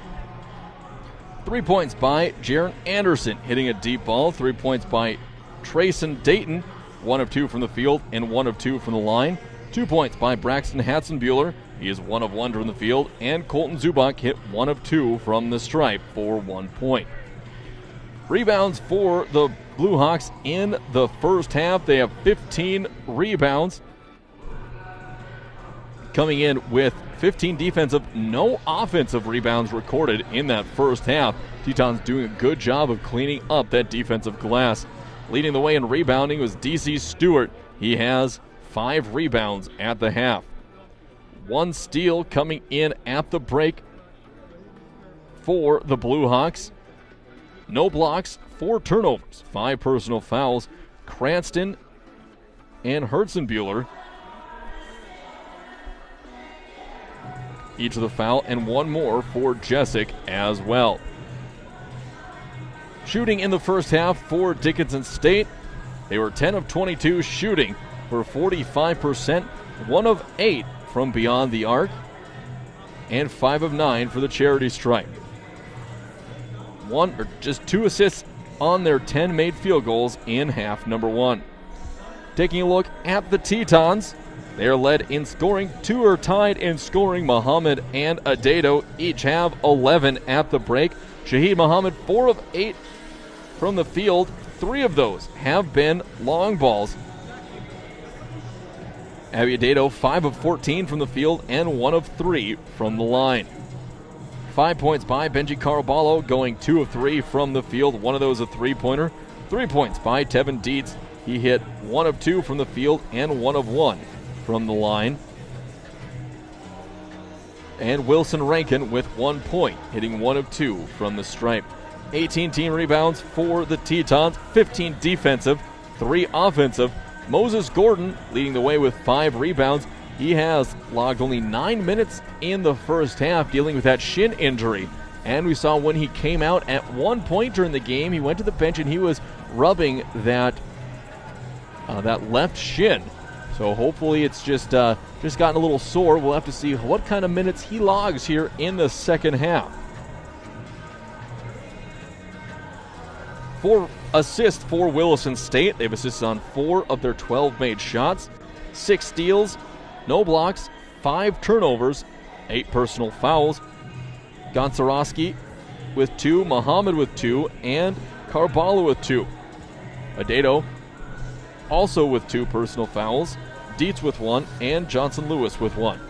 3 points by Jaron Anderson, hitting a deep ball. 3 points by Trayson Dayton, 1 of 2 from the field and 1 of 2 from the line. 2 points by Braxton Hatzenbuehler. He is 1 of 1 from the field. And Colton Zubak hit 1 of 2 from the stripe for 1 point. Rebounds for the Blue Hawks in the first half. They have 15 rebounds. Coming in with 15 defensive, no offensive rebounds recorded in that first half. Tetons doing a good job of cleaning up that defensive glass. Leading the way in rebounding was DC Stewart. He has 5 rebounds at the half. 1 steal coming in at the break for the Blue Hawks. No blocks, 4 turnovers, 5 personal fouls. Cranston and Herzenbuehler each of the foul, and 1 more for Jessic as well. Shooting in the first half for Dickinson State, they were 10 of 22 shooting for 45%, 1 of 8 from beyond the arc, and 5 of 9 for the charity stripe. 2 assists on their 10 made field goals in half number 1. Taking a look at the Tetons, they are led in scoring. 2 are tied in scoring. Muhammad and Adedo each have 11 at the break. Shaheed Muhammad, 4 of 8 from the field. 3 of those have been long balls. Abby Adedo, 5 of 14 from the field and 1 of 3 from the line. 5 points by Benji Caraballo, going 2 of 3 from the field. 1 of those a three-pointer. 3 points by Tevin Dietz. He hit 1 of 2 from the field and 1 of 1 from the line. And Wilson Rankin with 1 point, hitting 1 of 2 from the stripe. 18 team rebounds for the Tetons, 15 defensive, 3 offensive. Moses Gordon leading the way with 5 rebounds. He has logged only 9 minutes in the first half, dealing with that shin injury. And we saw when he came out at one point during the game, he went to the bench and he was rubbing that left shin. So hopefully it's just gotten a little sore. We'll have to see what kind of minutes he logs here in the second half. 4 assists for Williston State. They've assisted on 4 of their 12 made shots. 6 steals, no blocks, 5 turnovers, 8 personal fouls. Gonczarowski with 2, Muhammad with 2, and Caraballo with 2. Adedo also with 2 personal fouls. Dietz with 1, and Johnson Lewis with 1.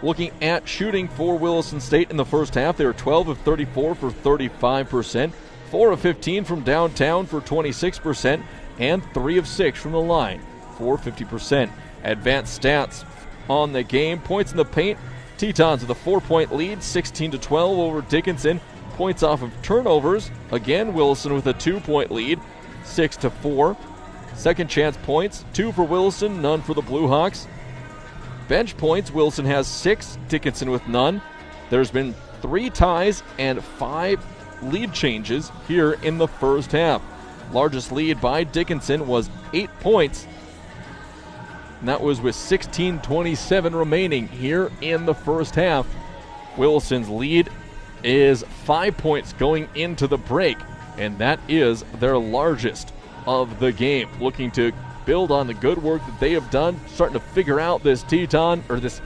Looking at shooting for Williston State in the first half, they were 12 of 34 for 35%, 4 of 15 from downtown for 26%, and 3 of 6 from the line for 50%. Advanced stats on the game. Points in the paint. Tetons with a 4-point lead, 16-12 over Dickinson. Points off of turnovers. Again, Williston with a 2-point lead, 6-4. Second chance points, 2 for Williston, none for the Blue Hawks. Bench points, Williston has 6, Dickinson with none. There's been 3 ties and 5 lead changes here in the first half. Largest lead by Dickinson was 8 points. And that was with 16:27 remaining here in the first half. Williston's lead is 5 points going into the break, and that is their largest of the game. Looking to build on the good work that they have done, starting to figure out this this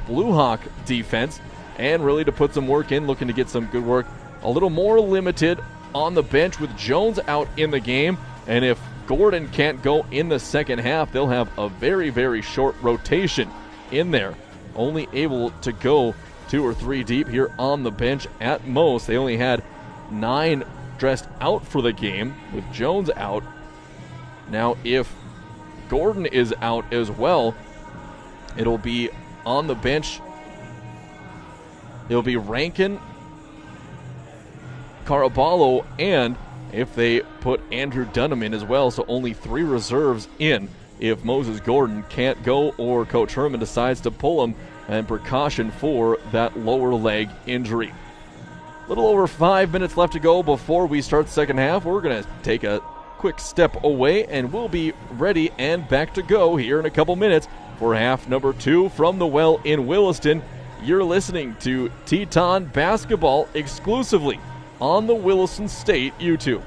Blue Hawk defense, and really to put some work in, looking to get some good work. A little more limited on the bench with Jones out in the game, and if Gordon can't go in the second half, they'll have a very, very short rotation in there. Only able to go 2 or 3 deep here on the bench at most. They only had 9 dressed out for the game with Jones out. Now if Gordon is out as well, it'll be on the bench It'll be Rankin, Caraballo, and if they put Andrew Dunham in as well, so only 3 reserves in if Moses Gordon can't go or Coach Herman decides to pull him and precaution for that lower leg injury. A little over 5 minutes left to go before we start the second half. We're going to take a quick step away and we'll be ready and back to go here in a couple minutes for half number 2 from the Well in Williston. You're listening to Teton Basketball exclusively on the Williston State YouTube.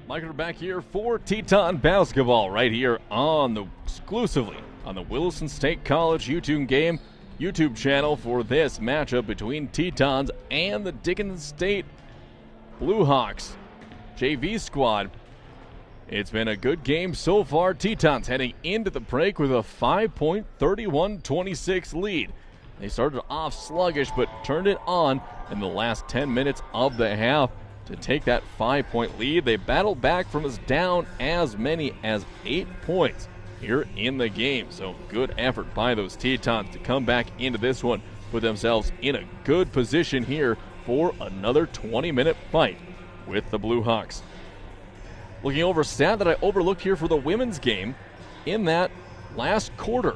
Michael back here for Teton Basketball right here exclusively on the Williston State College YouTube channel for this matchup between Tetons and the Dickinson State Blue Hawks JV squad. It's been a good game so far. Tetons heading into the break with a 5-point 31-26 lead. They started off sluggish but turned it on in the last 10 minutes of the half to take that 5-point lead. They battled back from us down as many as 8 points here in the game. So good effort by those Tetons to come back into this one, put themselves in a good position here for another 20-minute fight with the Blue Hawks. Looking over a stat that I overlooked here for the women's game, in that last quarter,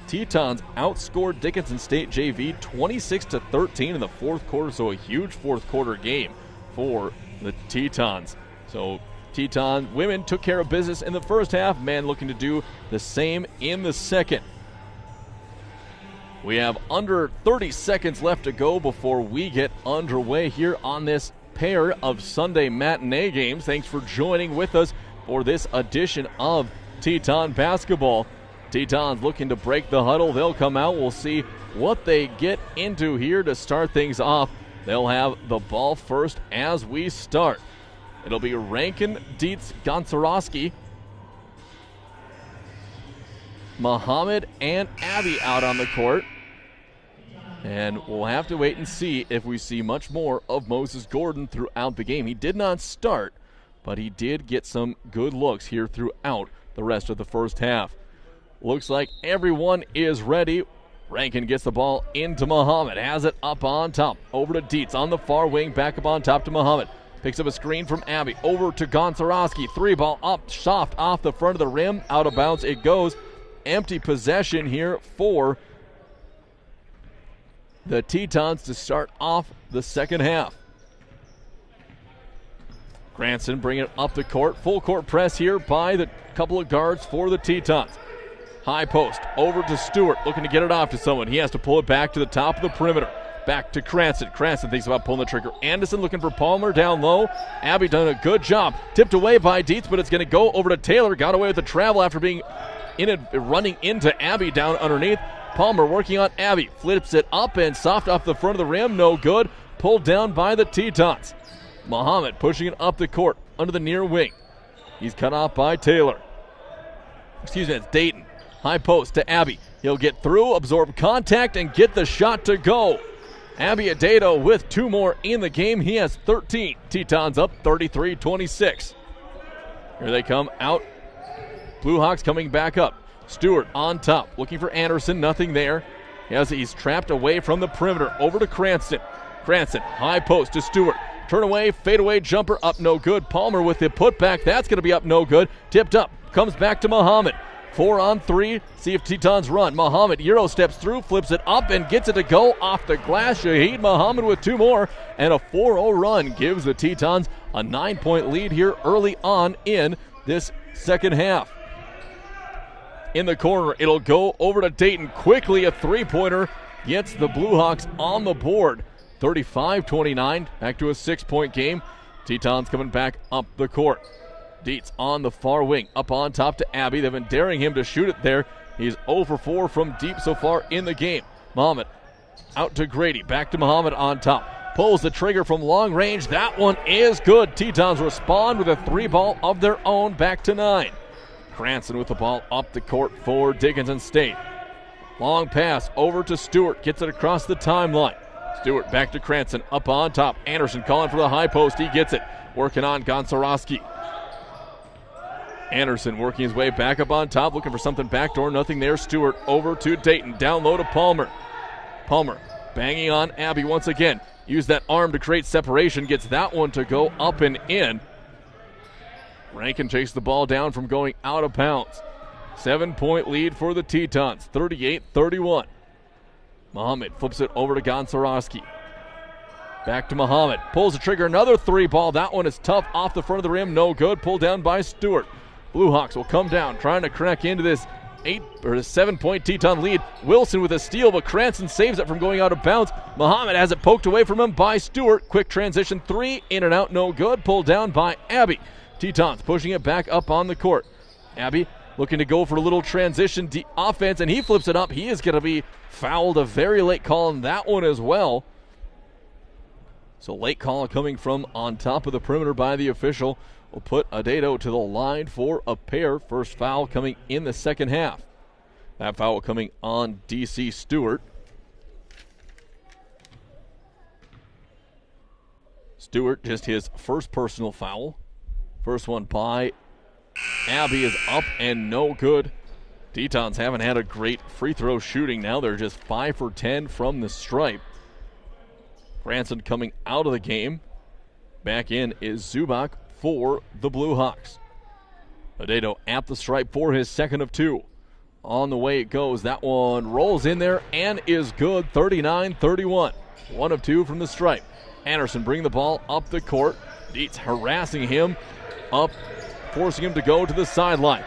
Tetons outscored Dickinson State JV 26-13 in the fourth quarter, so a huge fourth quarter game for the Tetons. So Teton women took care of business in the first half. Men looking to do the same in the second. We have under 30 seconds left to go before we get underway here on this pair of Sunday matinee games. Thanks for joining with us for this edition of Teton basketball. Tetons looking to break the huddle. They'll come out. We'll see what they get into here to start things off. They'll have the ball first as we start. It'll be Rankin, Dietz, Gonczarowski, Muhammad, and Abby out on the court. And we'll have to wait and see if we see much more of Moses Gordon throughout the game. He did not start, but he did get some good looks here throughout the rest of the first half. Looks like everyone is ready. Rankin gets the ball into Muhammad, has it up on top, over to Dietz on the far wing, back up on top to Muhammad. Picks up a screen from Abby, over to Gonczarowski. 3-ball up, soft off the front of the rim, out of bounds it goes. Empty possession here for the Tetons to start off the second half. Cranston bringing it up the court. Full court press here by the couple of guards for the Tetons. High post, over to Stewart, looking to get it off to someone. He has to pull it back to the top of the perimeter. Back to Cranston. Cranston thinks about pulling the trigger. Anderson looking for Palmer down low. Abby done a good job. Tipped away by Dietz, but it's going to go over to Taylor. Got away with the travel after being running into Abby down underneath. Palmer working on Abby. Flips it up and soft off the front of the rim. No good. Pulled down by the Tetons. Muhammad pushing it up the court under the near wing. He's cut off by Taylor. Excuse me, it's Dayton. High post to Abby. He'll get through, absorb contact, and get the shot to go. Abby Adato with 2 more in the game. He has 13. Tetons up 33-26. Here they come out. Blue Hawks coming back up. Stewart on top, looking for Anderson. Nothing there. He's trapped away from the perimeter. Over to Cranston. Cranston, high post to Stewart. Turn away, fade away jumper, up no good. Palmer with the putback. That's going to be up no good. Tipped up, comes back to Muhammad. 4 on 3. See if Tetons run. Muhammad Euro steps through, flips it up, and gets it to go off the glass. Shaheed Muhammad with 2 more, and a 4-0 run gives the Tetons a 9-point lead here early on in this second half. In the corner, it'll go over to Dayton. Quickly, a 3-pointer gets the Blue Hawks on the board. 35-29, back to a 6-point game. Tetons coming back up the court. Dietz on the far wing, up on top to Abby. They've been daring him to shoot it there. He's 0 for 4 from deep so far in the game. Muhammad out to Grady, back to Muhammad on top. Pulls the trigger from long range. That one is good. Tetons respond with a 3-ball of their own, back to 9. Cranston with the ball up the court for Dickinson State. Long pass over to Stewart, gets it across the timeline. Stewart back to Cranston, up on top. Anderson calling for the high post, he gets it. Working on Gonczarowski. Anderson working his way back up on top, looking for something backdoor, nothing there. Stewart over to Dayton, down low to Palmer. Palmer banging on Abby once again. Use that arm to create separation, gets that one to go up and in. Rankin chased the ball down from going out of bounds. 7-point lead for the Tetons, 38-31. Muhammad flips it over to Gonczarowski. Back to Muhammad, pulls the trigger, another 3-ball. That one is tough, off the front of the rim, no good. Pulled down by Stewart. Blue Hawks will come down, trying to crack into this 7-point Teton lead. Wilson with a steal, but Cranston saves it from going out of bounds. Muhammad has it poked away from him by Stewart. Quick transition 3, in and out, no good. Pulled down by Abby. Tetons pushing it back up on the court. Abby looking to go for a little transition offense, and he flips it up. He is going to be fouled. A very late call on that one as well. So late call coming from on top of the perimeter by the official. Will put Adato to the line for a pair. First foul coming in the second half. That foul coming on D.C. Stewart. Stewart, just his first personal foul. First one by Abby is up and no good. Tetons haven't had a great free throw shooting now. They're just 5 for 10 from the stripe. Cranston coming out of the game. Back in is Zubak for the Blue Hawks. Adato at the stripe for his second of 2. On the way it goes. That one rolls in there and is good. 39-31. 1 of 2 from the stripe. Anderson bringing the ball up the court. Dietz harassing him up, forcing him to go to the sideline.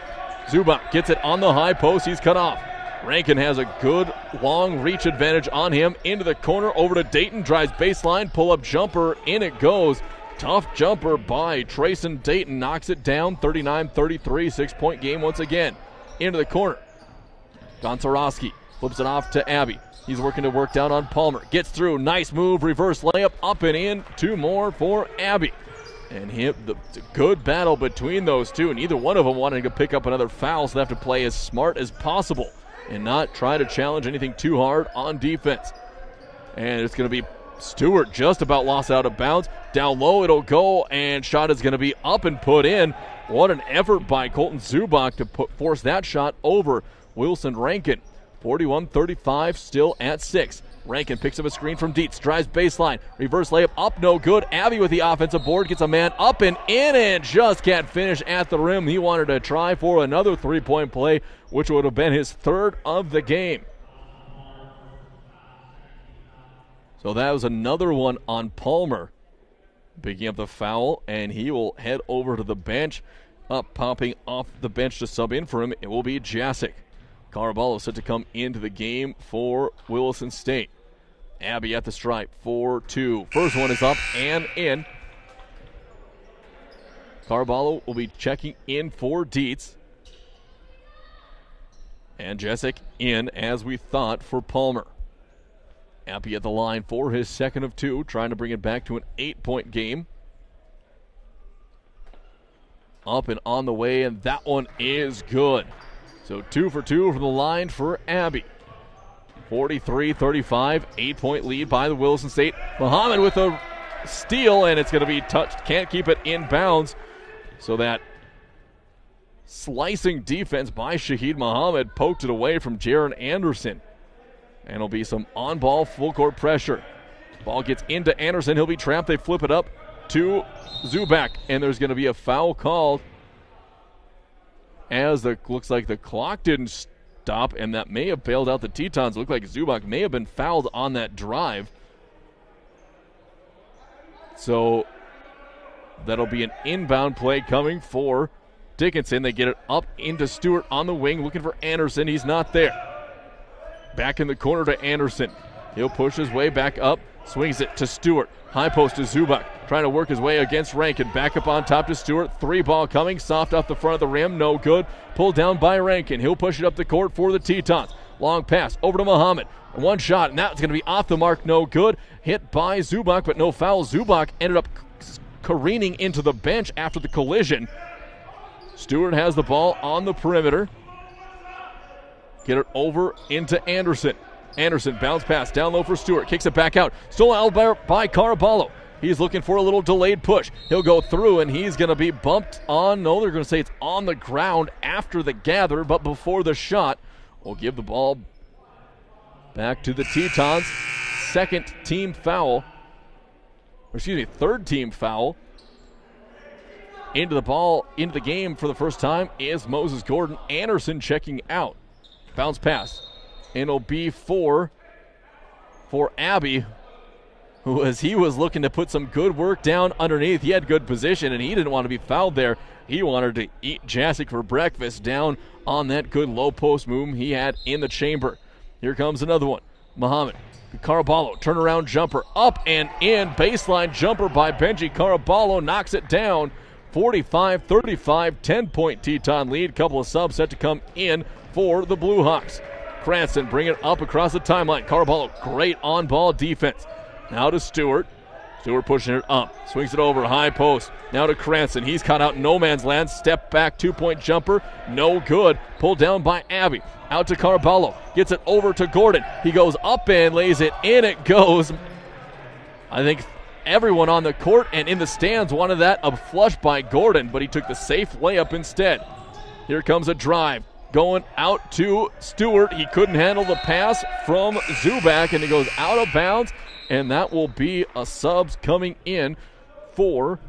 Zubak gets it on the high post. He's cut off. Rankin has a good long reach advantage on him. Into the corner, over to Dayton. Drives baseline, pull-up jumper. In it goes. Tough jumper by Trayson Dayton. Knocks it down, 39-33. 6-point game once again. Into the corner. Gonczarowski flips it off to Abbey. He's working to work down on Palmer. Gets through. Nice move. Reverse layup. Up and in. 2 more for Abbey. And it's a good battle between those two. Neither one of them wanting to pick up another foul, so they have to play as smart as possible and not try to challenge anything too hard on defense. And it's going to be Stewart just about lost out of bounds. Down low it'll go, and shot is going to be up and put in. What an effort by Colton Zubak to force that shot over Wilson Rankin. 41-35, still at 6. Rankin picks up a screen from Dietz, drives baseline, reverse layup up, no good. Abbey with the offensive board, gets a man up and in and just can't finish at the rim. He wanted to try for another 3-point play, which would have been his 3rd of the game. So that was another one on Palmer, picking up the foul, and he will head over to the bench. Up, popping off the bench to sub in for him, it will be Jasic. Caraballo set to come into the game for Williston State. Abbey at the stripe, 4-2. First one is up and in. Caraballo will be checking in for Dietz. And Jasic in, as we thought, for Palmer. Abbey at the line for his 2nd of 2, trying to bring it back to an 8-point game. Up and on the way, and that one is good. So 2 for 2 from the line for Abbey. 43-35, 8-point lead by the Williston State. Muhammad with a steal, and it's going to be touched. Can't keep it in bounds. So that slicing defense by Shaheed Muhammad poked it away from Jaron Anderson. And it'll be some on-ball full-court pressure. Ball gets into Anderson. He'll be trapped. They flip it up to Zubak, and there's going to be a foul called as looks like the clock didn't stop, and that may have bailed out the Tetons. Looked like Zubak may have been fouled on that drive. So that'll be an inbound play coming for Dickinson. They get it up into Stewart on the wing, looking for Anderson. He's not there. Back in the corner to Anderson. He'll push his way back up, swings it to Stewart. High post to Zubak, trying to work his way against Rankin. Back up on top to Stewart. 3-ball coming, soft off the front of the rim, no good. Pulled down by Rankin. He'll push it up the court for the Tetons. Long pass over to Muhammad. One shot, and that's going to be off the mark, no good. Hit by Zubak, but no foul. Zubak ended up careening into the bench after the collision. Stewart has the ball on the perimeter. Get it over into Anderson. Anderson, bounce pass, down low for Stewart, kicks it back out. Stolen out by Caraballo. He's looking for a little delayed push. He'll go through, and he's going to be bumped on. No, they're going to say it's on the ground after the gather, but before the shot. We'll give the ball back to the Tetons. Third team foul. Into the game for the first time is Moses Gordon. Anderson checking out. Bounce pass. And it'll be for Abbey, who, as he was looking to put some good work down underneath, he had good position, and he didn't want to be fouled there. He wanted to eat Jasic for breakfast down on that good low post move he had in the chamber. Here comes another one. Muhammad. Caraballo, turnaround jumper, up and in. Baseline jumper by Benji Caraballo, knocks it down. 45-35, 10-point Teton lead. Couple of subs set to come in for the Blue Hawks. Cranston bring it up across the timeline. Caraballo, great on-ball defense. Now to Stewart. Stewart pushing it up. Swings it over, high post. Now to Cranston. He's caught out in no man's land. Step back, 2-point jumper. No good. Pulled down by Abbey. Out to Caraballo. Gets it over to Gordon. He goes up and lays it in. It goes. I think everyone on the court and in the stands wanted that a flush by Gordon, but he took the safe layup instead. Here comes a drive. Going out to Stewart. He couldn't handle the pass from Zubak, and he goes out of bounds, and that will be a subs coming in for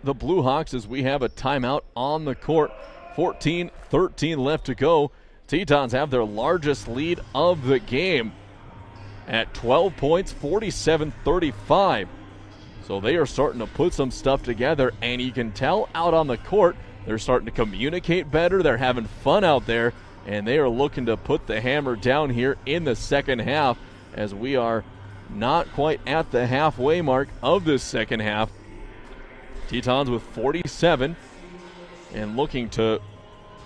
the Blue Hawks as we have a timeout on the court. 14-13 left to go. Tetons have their largest lead of the game. at 12 points, 47-35. So they are starting to put some stuff together, and you can tell out on the court they're starting to communicate better. They're having fun out there, and they are looking to put the hammer down here in the second half, as we are not quite at the halfway mark of this second half. Tetons with 47 and looking to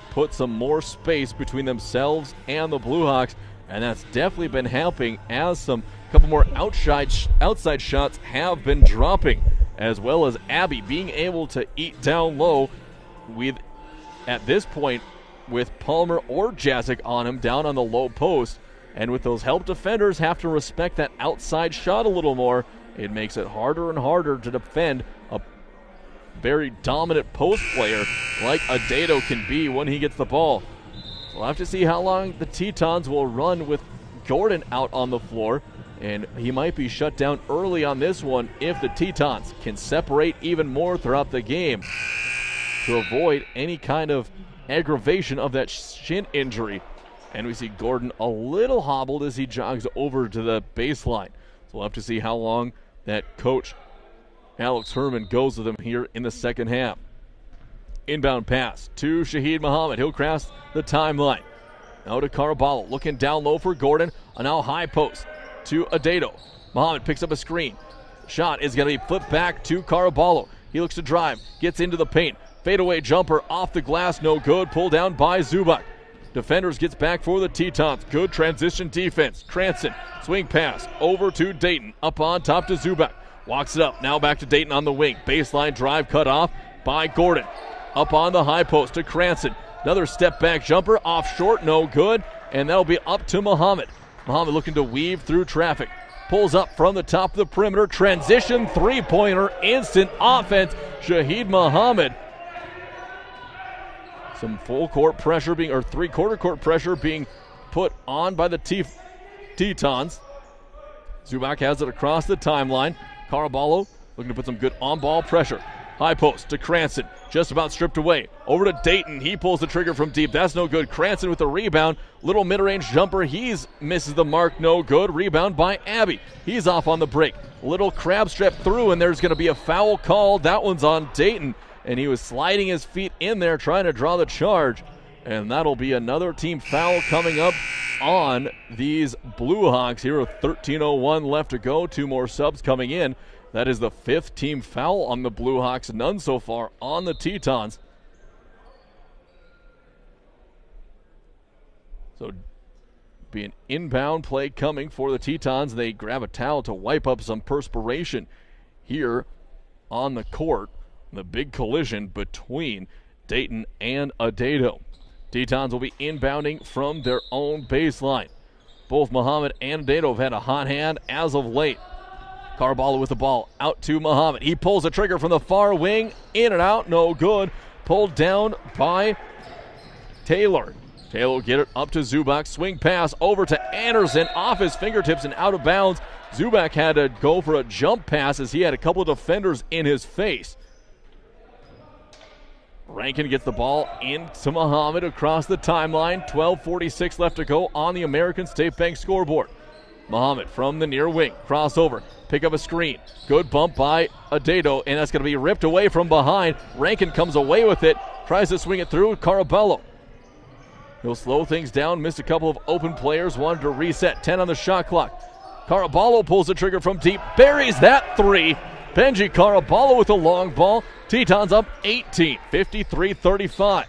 put some more space between themselves and the Blue Hawks, and that's definitely been helping as some couple more outside shots have been dropping, as well as Abby being able to eat down low with, at this point, with Palmer or Jasic on him down on the low post. And with those help defenders have to respect that outside shot a little more, it makes it harder and harder to defend a very dominant post player like Adato can be when he gets the ball. We'll have to see how long the Tetons will run with Gordon out on the floor, and he might be shut down early on this one if the Tetons can separate even more throughout the game to avoid any kind of aggravation of that shin injury. And we see Gordon a little hobbled as he jogs over to the baseline. So we'll have to see how long that coach Alex Herman goes with him here in the second half. Inbound pass to Shahid Muhammad. He'll cross the timeline. Now to Caraballo, looking down low for Gordon. A now high post to Adato. Muhammad picks up a screen. Shot is going to be flipped back to Caraballo. He looks to drive, gets into the paint. Fadeaway jumper off the glass, no good. Pulled down by Zubak. Defenders gets back for the Tetons. Good transition defense. Cranston, swing pass over to Dayton. Up on top to Zubak. Walks it up. Now back to Dayton on the wing. Baseline drive cut off by Gordon. Up on the high post to Cranston. Another step back jumper off short, no good. And that'll be up to Muhammad. Muhammad looking to weave through traffic. Pulls up from the top of the perimeter. Transition three-pointer. Instant offense. Shahid Muhammad. Some full court pressure being, or three-quarter court pressure being put on by the Tetons. Zubak has it across the timeline. Caraballo looking to put some good on-ball pressure. High post to Cranston, just about stripped away. Over to Dayton, he pulls the trigger from deep. That's no good. Cranston with the rebound. Little mid-range jumper, he's misses the mark, no good. Rebound by Abby. He's off on the break. Little crab strap through, and there's going to be a foul called. That one's on Dayton. And he was sliding his feet in there trying to draw the charge. And that'll be another team foul coming up on these Blue Hawks here with 13:01 left to go. Two more subs coming in. That is the fifth team foul on the Blue Hawks. None so far on the Tetons. So be an inbound play coming for the Tetons. They grab a towel to wipe up some perspiration here on the court. The big collision between Dayton and Adato. Tetons will be inbounding from their own baseline. Both Muhammad and Adato have had a hot hand as of late. Caraballo with the ball out to Muhammad. He pulls the trigger from the far wing. In and out, no good. Pulled down by Taylor. Taylor will get it up to Zubak. Swing pass over to Anderson. Off his fingertips and out of bounds. Zubak had to go for a jump pass as he had a couple of defenders in his face. Rankin gets the ball into Muhammad across the timeline. 12:46 left to go on the American State Bank scoreboard. Muhammad from the near wing. Crossover. Pick up a screen. Good bump by Adato, and that's going to be ripped away from behind. Rankin comes away with it. Tries to swing it through. Caraballo. He'll slow things down. Missed a couple of open players. Wanted to reset. 10 on the shot clock. Caraballo pulls the trigger from deep. Buries that three. Benji Caraballo with a long ball. Tetons up 18, 53-35.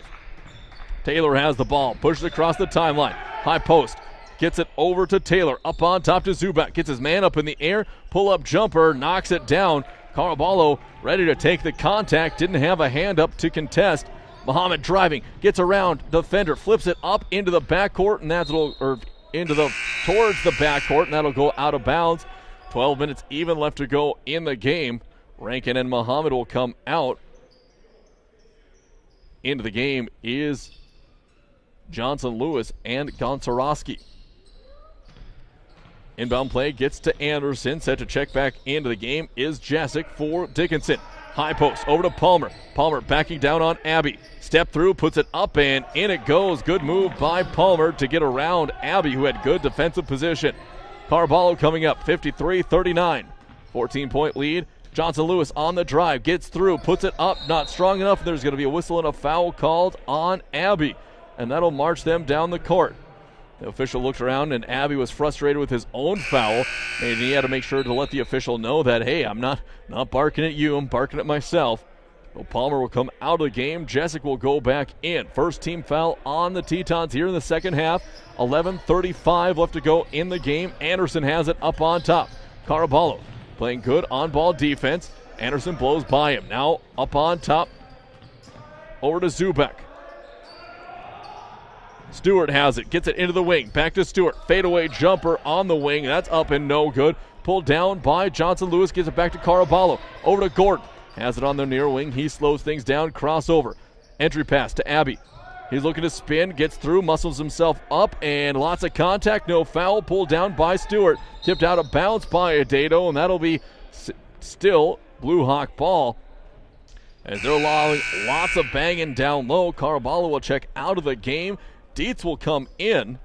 Taylor has the ball, pushes across the timeline. High post, gets it over to Taylor. Up on top to Zubak, gets his man up in the air. Pull-up jumper, knocks it down. Caraballo ready to take the contact, didn't have a hand up to contest. Muhammad driving, gets around the defender, flips it up into the backcourt, and towards the backcourt, and that'll go out of bounds. 12 minutes even left to go in the game. Rankin and Muhammad will come out. Into the game is Johnson Lewis and Gonczarowski. Inbound play gets to Anderson. Set to check back into the game is Jasic for Dickinson. High post over to Palmer. Palmer backing down on Abby. Step through, puts it up, and in it goes. Good move by Palmer to get around Abby, who had good defensive position. Caraballo coming up, 53-39. 14-point lead. Johnson Lewis on the drive, gets through, puts it up, not strong enough. There's going to be a whistle and a foul called on Abbey, and that'll march them down the court. The official looked around, and Abbey was frustrated with his own foul, and he had to make sure to let the official know that, hey, I'm not barking at you, I'm barking at myself. So Palmer will come out of the game. Jessic will go back in. First team foul on the Tetons here in the second half. 11:35 left to go in the game. Anderson has it up on top. Caraballo playing good on-ball defense. Anderson blows by him. Now up on top. Over to Zubek. Stewart has it. Gets it into the wing. Back to Stewart. Fadeaway jumper on the wing. That's up and no good. Pulled down by Johnson Lewis. Gives it back to Caraballo. Over to Gordon. Has it on the near wing. He slows things down. Crossover. Entry pass to Abbey. He's looking to spin. Gets through. Muscles himself up. And lots of contact. No foul. Pulled down by Stewart. Tipped out of bounds by Adato. And that'll be still Blue Hawk ball. As they're allowing lots of banging down low. Caraballo will check out of the game. Dietz will come in.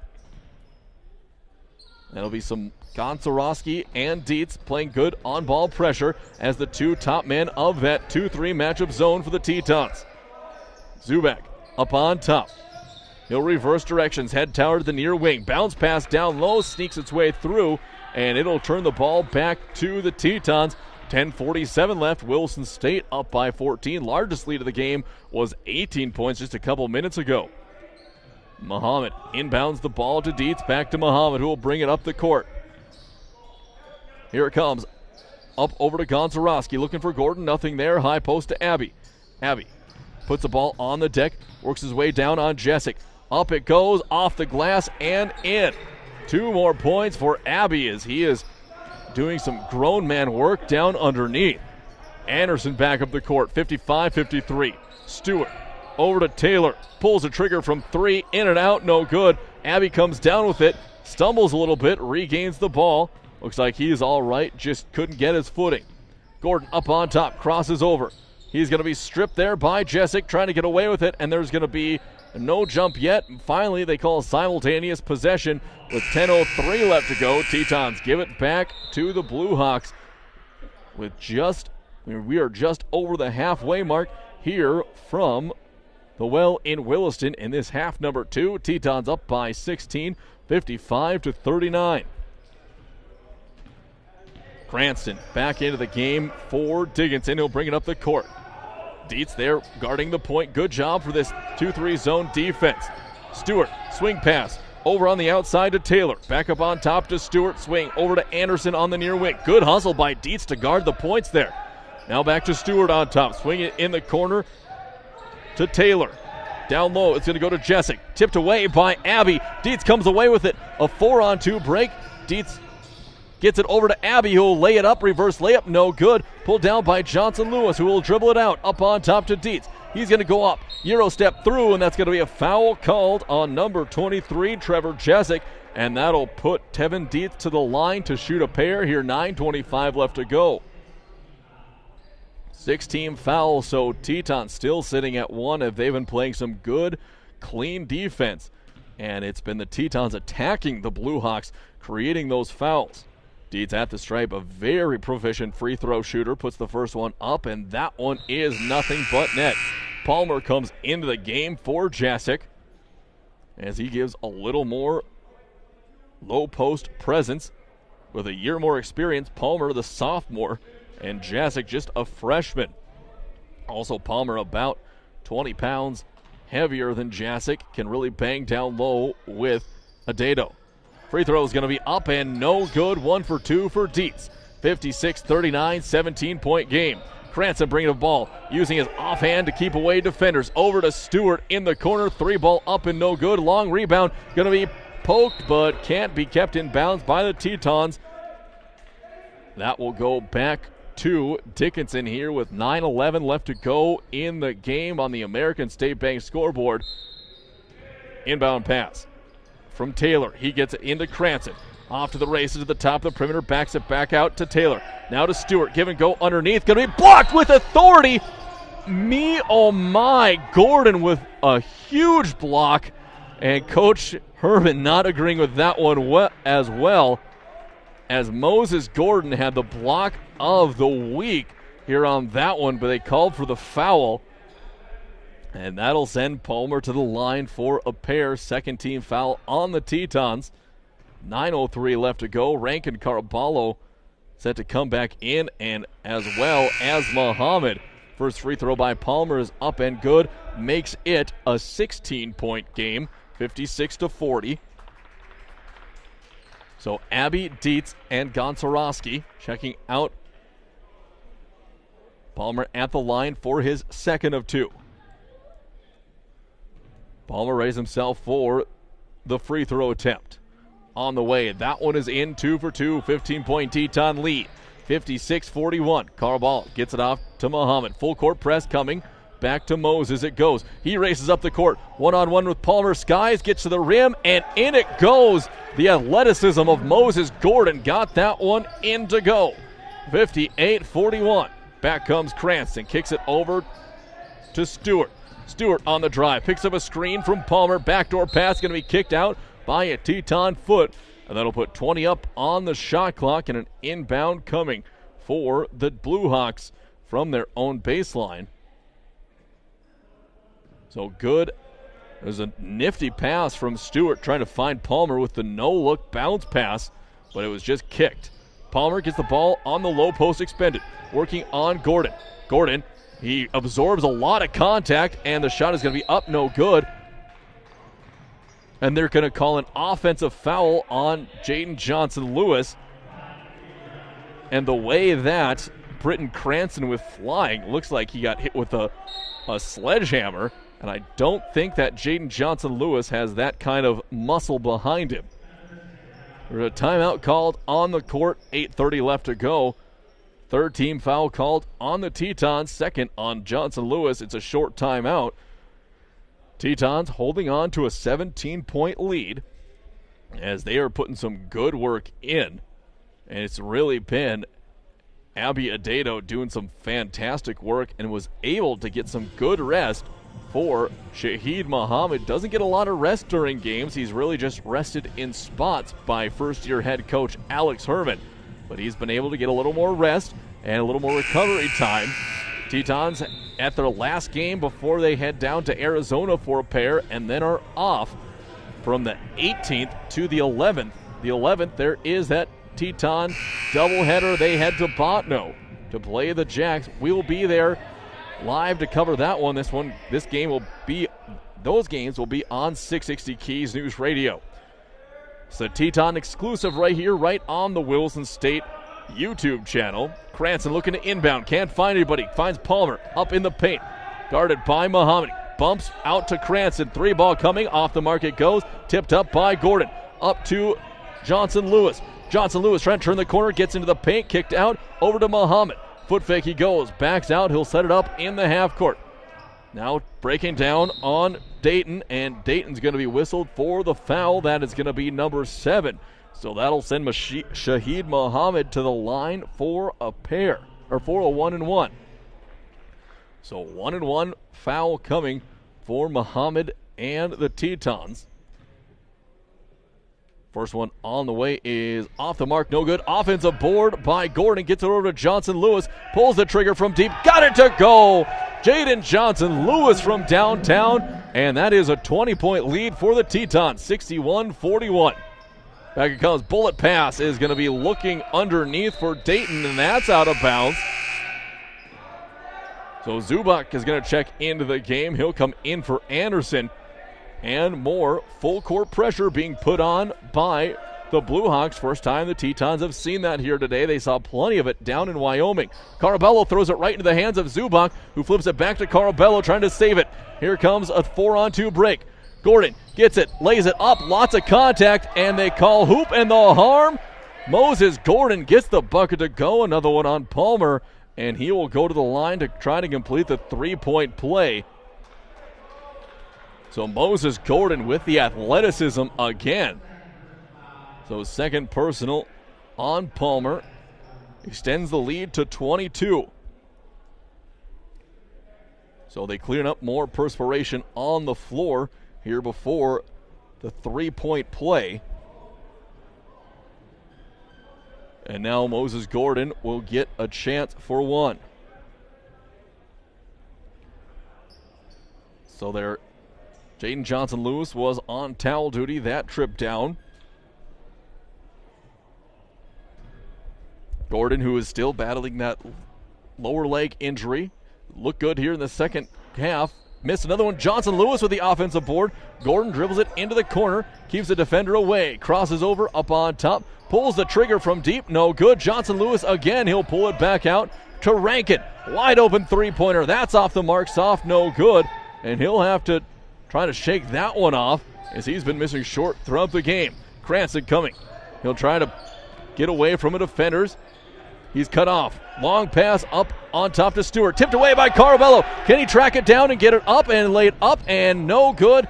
That'll be some Gonzarowski and Dietz playing good on-ball pressure as the two top men of that 2-3 matchup zone for the Tetons. Zubak up on top. He'll reverse directions, head tower to the near wing. Bounce pass down low, sneaks its way through, and it'll turn the ball back to the Tetons. 10:47 left. Williston State up by 14. Largest lead of the game was 18 points just a couple minutes ago. Muhammad inbounds the ball to Dietz. Back to Muhammad, who will bring it up the court. Here it comes. Up over to Gonzarowski. Looking for Gordon. Nothing there. High post to Abbey. Abbey puts the ball on the deck. Works his way down on Jessic. Up it goes. Off the glass and in. 2 more points for Abbey as he is doing some grown man work down underneath. Anderson back up the court. 55-53. Stewart over to Taylor. Pulls the trigger from 3. In and out. No good. Abbey comes down with it. Stumbles a little bit. Regains the ball. Looks like he's all right, just couldn't get his footing. Gordon up on top, crosses over. He's going to be stripped there by Jessic, trying to get away with it, and there's going to be no jump yet. And finally, they call simultaneous possession with 10:03 left to go. Tetons give it back to the Blue Hawks with we are just over the halfway mark here from the well in Williston in this half number 2. Tetons up by 16, 55-39. Cranston back into the game for Dickinson. He'll bring it up the court. Dietz there guarding the point. Good job for this 2-3 zone defense. Stewart, swing pass. Over on the outside to Taylor. Back up on top to Stewart. Swing over to Anderson on the near wing. Good hustle by Dietz to guard the points there. Now back to Stewart on top. Swing it in the corner to Taylor. Down low, it's going to go to Jessic. Tipped away by Abbey. Dietz comes away with it. A 4-on-2 break. Dietz gets it over to Abbey, who will lay it up. Reverse layup, no good. Pulled down by Johnson Lewis, who will dribble it out. Up on top to Dietz. He's going to go up. Euro step through, and that's going to be a foul called on number 23, Trevor Jessic. And that'll put Tevin Dietz to the line to shoot a pair here. 9:25 left to go. 6-team foul, so Tetons still sitting at 1 if they've been playing some good, clean defense. And it's been the Tetons attacking the Blue Hawks, creating those fouls. Dietz at the stripe, a very proficient free throw shooter, puts the first one up, and that one is nothing but net. Palmer comes into the game for Jasic as he gives a little more low post presence. With a year more experience, Palmer the sophomore, and Jasic just a freshman. Also Palmer about 20 pounds heavier than Jasic, can really bang down low with Adato. Free throw is going to be up and no good. 1 for 2 for Dietz. 56-39, 17-point game. Cranston bringing the ball, using his offhand to keep away defenders. Over to Stewart in the corner. 3 ball up and no good. Long rebound. Going to be poked, but can't be kept in bounds by the Tetons. That will go back to Dickinson here with 9:11 left to go in the game on the American State Bank scoreboard. Inbound pass from Taylor. He gets it into Cranston. Off to the races to the top of the perimeter. Backs it back out to Taylor. Now to Stewart. Give and go underneath. Going to be blocked with authority. Oh my. Gordon with a huge block. And Coach Herman not agreeing with that one as well. as Moses Gordon had the block of the week here on that one, but they called for the foul. And that'll send Palmer to the line for a pair. Second team foul on the Tetons. 9:03 left to go. Rankin Caraballo set to come back in, and as well as Muhammad. First free throw by Palmer is up and good. Makes it a 16-point game, 56-40. So Abby, Dietz, and Gonczarowski checking out. Palmer at the line for his second of two. Palmer raised himself for the free throw attempt. On the way, that one is in, 2 for 2, 15-point Teton lead, 56-41. Caraballo gets it off to Muhammad. Full court press coming. Back to Moses it goes. He races up the court. One-on-one with Palmer. Skies gets to the rim, and in it goes. The athleticism of Moses Gordon got that one in to go. 58-41. Back comes Cranston. Kicks it over to Stewart. Stewart on the drive. Picks up a screen from Palmer. Backdoor pass going to be kicked out by a Teton foot. And that'll put 20 up on the shot clock, and an inbound coming for the Blue Hawks from their own baseline. So good. There's a nifty pass from Stewart trying to find Palmer with the no-look bounce pass, but it was just kicked. Palmer gets the ball on the low post expended. Working on Gordon. Gordon, he absorbs a lot of contact, and the shot is going to be up no good. And they're going to call an offensive foul on Jaden Johnson-Lewis. And the way that Britton Cranston with flying looks like he got hit with a sledgehammer. And I don't think that Jaden Johnson-Lewis has that kind of muscle behind him. There's a timeout called on the court, 8:30 left to go. Third team foul called on the Tetons, second on Johnson-Lewis. It's a short timeout. Tetons holding on to a 17-point lead as they are putting some good work in. And it's really been Abby Adedo doing some fantastic work and was able to get some good rest for Shaheed Muhammad. Doesn't get a lot of rest during games. He's really just rested in spots by first-year head coach Alex Herman. But he's been able to get a little more rest and a little more recovery time. Tetons at their last game before they head down to Arizona for a pair, and then are off from the 18th to the 11th. The 11th, there is that Teton doubleheader. They head to Botno to play the Jacks. We'll be there live to cover that one. Those games will be on 660 Keys News Radio. So Teton exclusive right here, right on the Williston State YouTube channel. Cranston looking to inbound, can't find anybody, finds Palmer up in the paint, guarded by Muhammad, bumps out to Cranston, three ball coming, off the mark it goes, tipped up by Gordon, up to Johnson-Lewis. Johnson-Lewis trying to turn the corner, gets into the paint, kicked out, over to Muhammad. Foot fake he goes, backs out, he'll set it up in the half court. Now breaking down on Dayton, and Dayton's going to be whistled for the foul. That is going to be number 7. So that'll send Shaheed Muhammad to the line for a pair, or for a 1-and-1. So 1-and-1 foul coming for Muhammad and the Tetons. First one on the way is off the mark, no good. Offensive board by Gordon, gets it over to Johnson-Lewis, pulls the trigger from deep, got it to go! Jaden Johnson-Lewis from downtown, and that is a 20-point lead for the Tetons, 61-41. Back it comes, bullet pass is going to be looking underneath for Dayton, and that's out of bounds. So Zubak is going to check into the game. He'll come in for Anderson. And more full court pressure being put on by the Blue Hawks. First time the Tetons have seen that here today. They saw plenty of it down in Wyoming. Caraballo throws it right into the hands of Zubak, who flips it back to Caraballo, trying to save it. Here comes a 4-on-2 break. Gordon gets it, lays it up, lots of contact, and they call hoop and the harm. Moses Gordon gets the bucket to go. Another one on Palmer, and he will go to the line to try to complete the three-point play. So Moses Gordon with the athleticism again. So second personal on Palmer. Extends the lead to 22. So they clearing up more perspiration on the floor here before the three-point play. And now Moses Gordon will get a chance for one. So there, Jaden Johnson-Lewis was on towel duty that trip down. Gordon, who is still battling that lower leg injury, looked good here in the second half. Missed another one. Johnson-Lewis with the offensive board. Gordon dribbles it into the corner, keeps the defender away, crosses over up on top, pulls the trigger from deep, no good. Johnson-Lewis again, he'll pull it back out to Rankin. Wide open three-pointer, that's off the mark, soft, no good. And he'll have to try to shake that one off as he's been missing short throughout the game. Cranston coming. He'll try to get away from the defenders. He's cut off. Long pass up on top to Stewart. Tipped away by Carabello. Can he track it down and get it up and lay it up? And no good.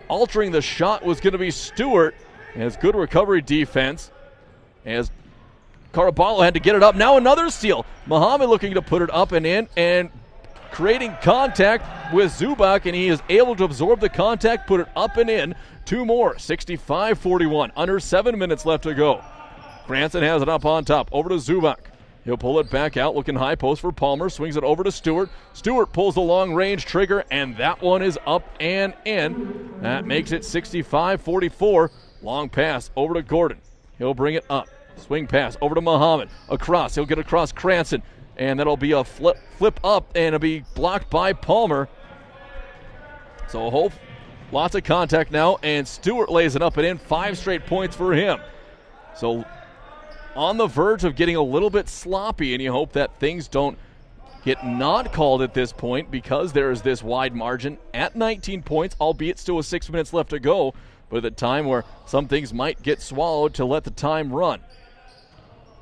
Altering the shot was going to be Stewart. As good recovery defense. As Carabello had to get it up. Now another steal. Muhammad looking to put it up and in and creating contact with Zubak. And he is able to absorb the contact, put it up and in. Two more. 65-41. Under 7 minutes left to go. Cranston has it up on top, over to Zubak. He'll pull it back out, looking high post for Palmer, swings it over to Stewart. Stewart pulls the long-range trigger, and that one is up and in. That makes it 65-44. Long pass over to Gordon. He'll bring it up. Swing pass over to Muhammad. Across, he'll get across Cranston, and that'll be a flip up, and it'll be blocked by Palmer. So lots of contact now, and Stewart lays it up and in. 5 straight points for him. So on the verge of getting a little bit sloppy, and you hope that things don't get not called at this point because there is this wide margin at 19 points, albeit still with 6 minutes left to go, but at a time where some things might get swallowed to let the time run.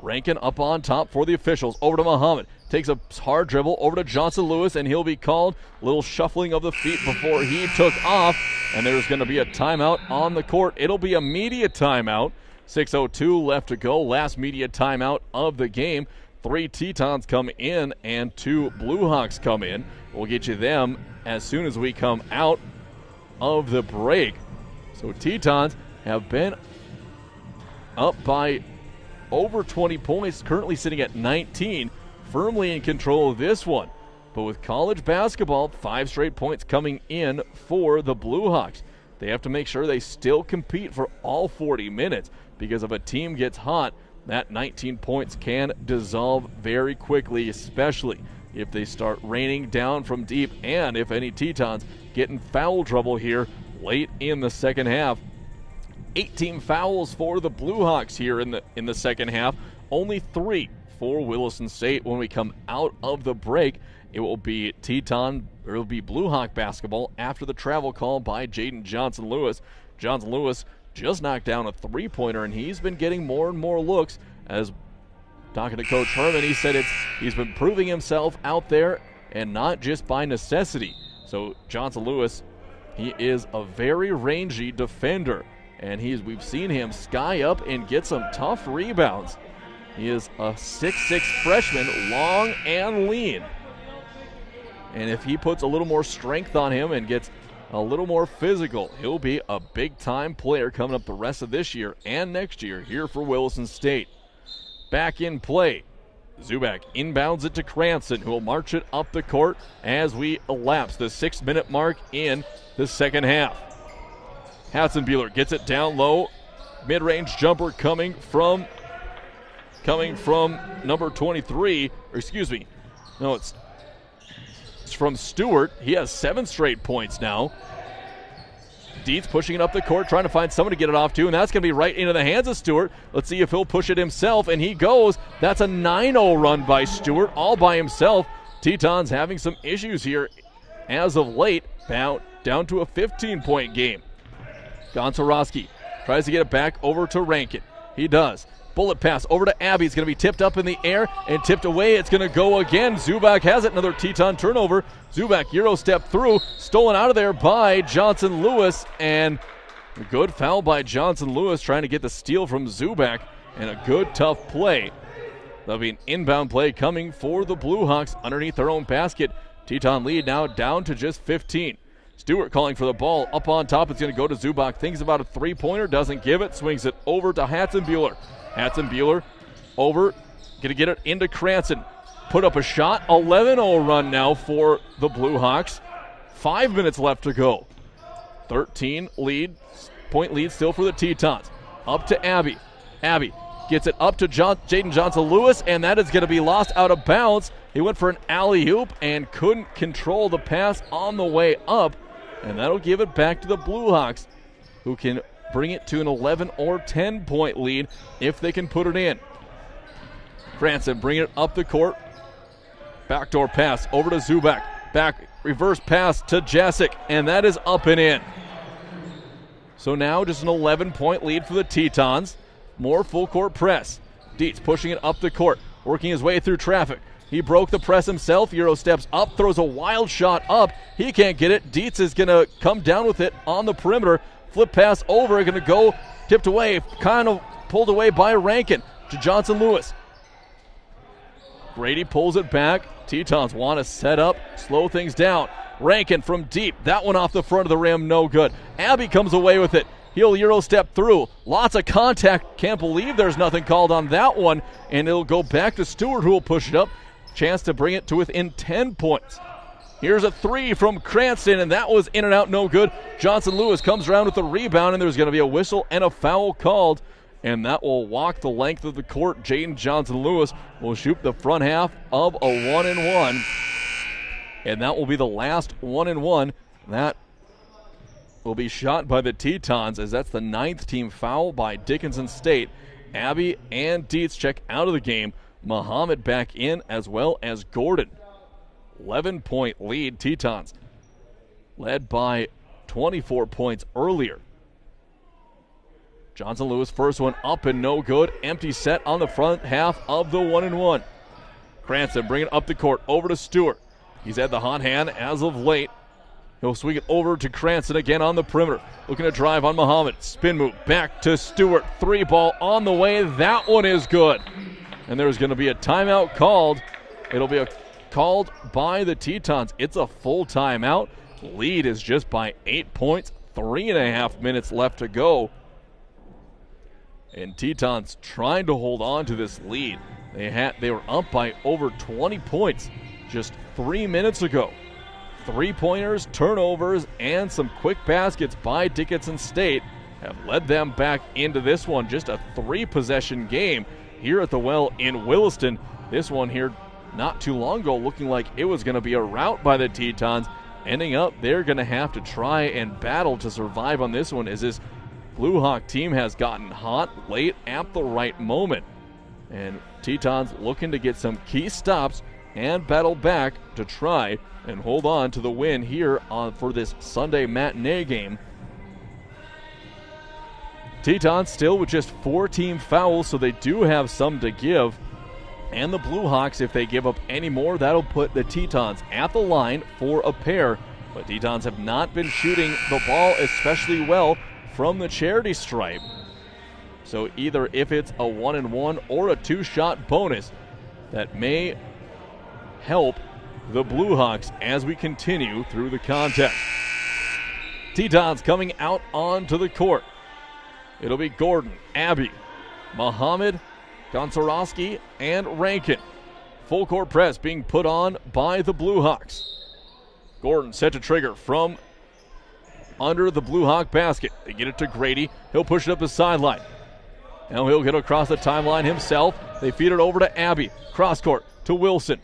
Rankin up on top for the officials. Over to Muhammad. Takes a hard dribble over to Johnson-Lewis, and he'll be called. A little shuffling of the feet before he took off, and there's going to be a timeout on the court. It'll be a media timeout. 6:02 left to go. Last media timeout of the game. 3 Tetons come in and 2 Blue Hawks come in. We'll get you them as soon as we come out of the break. So Tetons have been up by over 20 points, currently sitting at 19, firmly in control of this one. But with college basketball, 5 straight points coming in for the Blue Hawks. They have to make sure they still compete for all 40 minutes, because if a team gets hot, that 19 points can dissolve very quickly, especially if they start raining down from deep and if any Tetons get in foul trouble here late in the second half. 18 fouls for the Blue Hawks here in the second half, only 3 for Williston State. When we come out of the break, it will be Blue Hawk basketball after the travel call by Jaden Johnson-Lewis. Johnson-Lewis just knocked down a three-pointer, and he's been getting more and more looks. As talking to Coach Herman, he said he's been proving himself out there and not just by necessity. So Johnson-Lewis, he is a very rangy defender, and we've seen him sky up and get some tough rebounds. He is a 6'6" freshman, long and lean. And if he puts a little more strength on him and gets a little more physical, he'll be a big-time player coming up the rest of this year and next year here for Williston State. Back in play. Zubak inbounds it to Cranston, who will march it up the court as we elapse the 6-minute mark in the second half. Hatzenbuehler gets it down low. Mid-range jumper coming from number 23. Or excuse me. No, it's from Stewart. He has 7 straight points now. Dietz pushing it up the court, trying to find someone to get it off to, and that's going to be right into the hands of Stewart. Let's see if he'll push it himself, and he goes. That's a 9-0 run by Stewart, all by himself. Tetons having some issues here as of late, down to a 15-point game. Gonczarowski tries to get it back over to Rankin. He does. Bullet pass over to Abbey. It's going to be tipped up in the air and tipped away. It's going to go again. Zubak has it. Another Teton turnover. Zubak Euro step through. Stolen out of there by Johnson-Lewis. And a good foul by Johnson-Lewis trying to get the steal from Zubak. And a good, tough play. That'll be an inbound play coming for the Blue Hawks underneath their own basket. Teton lead now down to just 15. Stewart calling for the ball. Up on top, it's going to go to Zubak. Thinks about a three-pointer. Doesn't give it. Swings it over to Hatzenbuehler. Hatzenbuehler Over, going to get it into Cranston. Put up a shot, 11-0 run now for the Blue Hawks. 5 minutes left to go. 13 point lead still for the Tetons. Up to Abby. Abby gets it up to Jaden Johnson-Lewis, and that is going to be lost out of bounds. He went for an alley-oop and couldn't control the pass on the way up, and that'll give it back to the Blue Hawks, who can bring it to an 11 or 10-point lead if they can put it in. Cranston bringing it up the court. Backdoor pass over to Zubak. Back reverse pass to Jasic, and that is up and in. So now just an 11-point lead for the Tetons. More full court press. Dietz pushing it up the court, working his way through traffic. He broke the press himself. Euro steps up, throws a wild shot up. He can't get it. Dietz is going to come down with it on the perimeter. Flip pass over, going to go tipped away, kind of pulled away by Rankin to Johnson-Lewis. Grady pulls it back. Tetons want to set up, slow things down. Rankin from deep. That one off the front of the rim, no good. Abbey comes away with it. He'll Euro step through. Lots of contact. Can't believe there's nothing called on that one. And it'll go back to Stewart, who will push it up. Chance to bring it to within 10 points. Here's a three from Cranston, and that was in and out, no good. Johnson-Lewis comes around with the rebound, and there's going to be a whistle and a foul called. And that will walk the length of the court. Jaden Johnson-Lewis will shoot the front half of a 1-and-1. And that will be the last 1-and-1. That will be shot by the Tetons, as that's the 9th team foul by Dickinson State. Abbey and Dietz check out of the game. Muhammad back in, as well as Gordon. 11-point lead. Tetons led by 24 points earlier. Johnson-Lewis, first one up and no good. Empty set on the front half of the 1-and-1. Cranston bringing it up the court, over to Stewart. He's had the hot hand as of late. He'll swing it over to Cranston again on the perimeter. Looking to drive on Muhammad. Spin move back to Stewart. 3-ball on the way. That one is good. And there's going to be a timeout called. It'll be called by the Tetons. It's a full timeout. Lead is just by 8 points. 3.5 minutes left to go. And Tetons trying to hold on to this lead. They were up by over 20 points just 3 minutes ago. 3-pointers, turnovers, and some quick baskets by Dickinson State have led them back into this one. Just a 3-possession game here at the Well in Williston. This one here not too long ago looking like it was going to be a rout by the Tetons. Ending up, they're going to have to try and battle to survive on this one, as this Blue Hawk team has gotten hot late at the right moment. And Tetons looking to get some key stops and battle back to try and hold on to the win here for this Sunday matinee game. Tetons still with just 4 team fouls, so they do have some to give. And the Blue Hawks, if they give up any more, that'll put the Tetons at the line for a pair. But Tetons have not been shooting the ball especially well from the charity stripe. So either if it's a 1-and-1 or a 2-shot bonus, that may help the Blue Hawks as we continue through the contest. Tetons coming out onto the court. It'll be Gordon, Abbey, Muhammad, Gonzarowski, and Rankin. Full court press being put on by the Blue Hawks. Gordon set to trigger from under the Blue Hawk basket. They get it to Grady. He'll push it up the sideline. Now he'll get across the timeline himself. They feed it over to Abbey. Cross court to Wilson.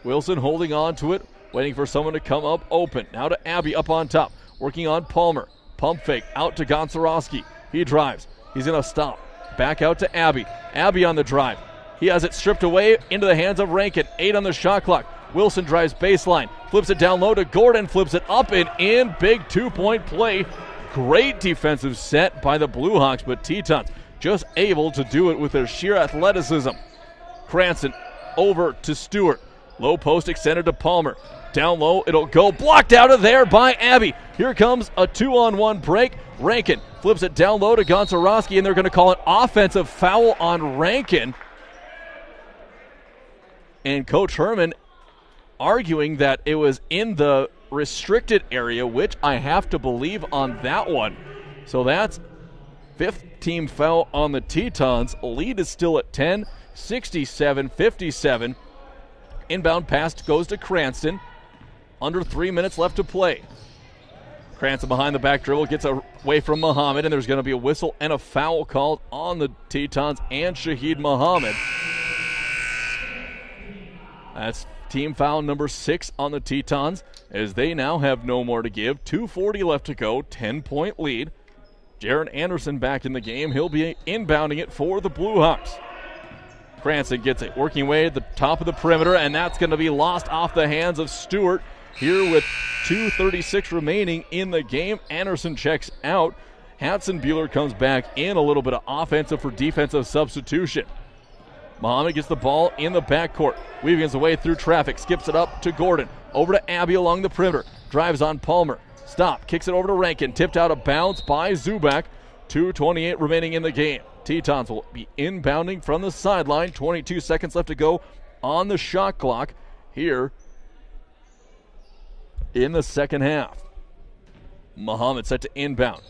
Wilson holding on to it, waiting for someone to come up open. Now to Abbey up on top, working on Palmer. Pump fake out to Gonzarowski. He drives. He's going to stop. Back out to Abbey. Abbey on the drive. He has it stripped away into the hands of Rankin. 8 on the shot clock. Wilson drives baseline. Flips it down low to Gordon. Flips it up and in. Big 2-point play. Great defensive set by the Blue Hawks, but Tetons just able to do it with their sheer athleticism. Cranston over to Stewart. Low post extended to Palmer. Down low, it'll go. Blocked out of there by Abbey. Here comes a 2-on-1 break. Rankin flips it down low to Gonzarowski, and they're going to call an offensive foul on Rankin. And Coach Herman arguing that it was in the restricted area, which I have to believe on that one. So that's 5th team foul on the Tetons. Lead is still at 10. 67-57. Inbound pass goes to Cranston. Under 3 minutes left to play. Cranston behind the back dribble gets away from Muhammad, and there's going to be a whistle and a foul called on the Tetons and Shahid Muhammad. That's team foul number 6 on the Tetons, as they now have no more to give. 2:40 left to go, 10-point lead. Jaron Anderson back in the game. He'll be inbounding it for the Blue Hawks. Cranston gets it working way at the top of the perimeter, and that's going to be lost off the hands of Stewart here with 2:36 remaining in the game. Anderson checks out. Hatzenbuehler comes back in, a little bit of offensive for defensive substitution. Muhammad gets the ball in the backcourt. Weaving his way through traffic, skips it up to Gordon. Over to Abbey along the perimeter. Drives on Palmer. Stop, kicks it over to Rankin. Tipped out of bounds by Zubak. 2:28 remaining in the game. Tetons will be inbounding from the sideline. 22 seconds left to go on the shot clock here in the second half. Muhammad set to inbound.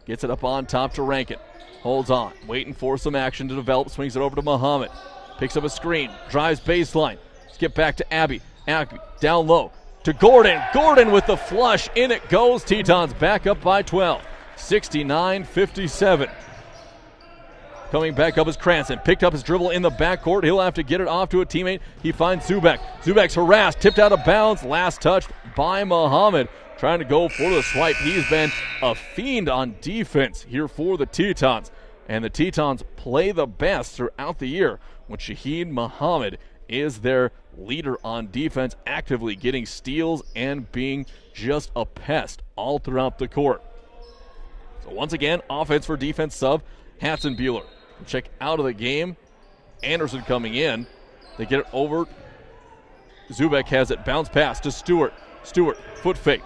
Gets it up on top to Rankin. Holds on, waiting for some action to develop. Swings it over to Muhammad. Picks up a screen, drives baseline. Skip back to Abbey. Abbey down low to Gordon. Gordon with the flush. In it goes. Tetons back up by 12. 69-57. Coming back up is Cranston. Picked up his dribble in the backcourt. He'll have to get it off to a teammate. He finds Zubak. Zubak's harassed. Tipped out of bounds. Last touch by Muhammad. Trying to go for the swipe. He's been a fiend on defense here for the Tetons. And the Tetons play the best throughout the year when Shahid Muhammad is their leader on defense, actively getting steals and being just a pest all throughout the court. So once again, offense for defense sub, Hatzenbuehler. Check out of the game. Anderson coming in. They get it over. Zubak has it. Bounce pass to Stewart. Stewart, foot fake.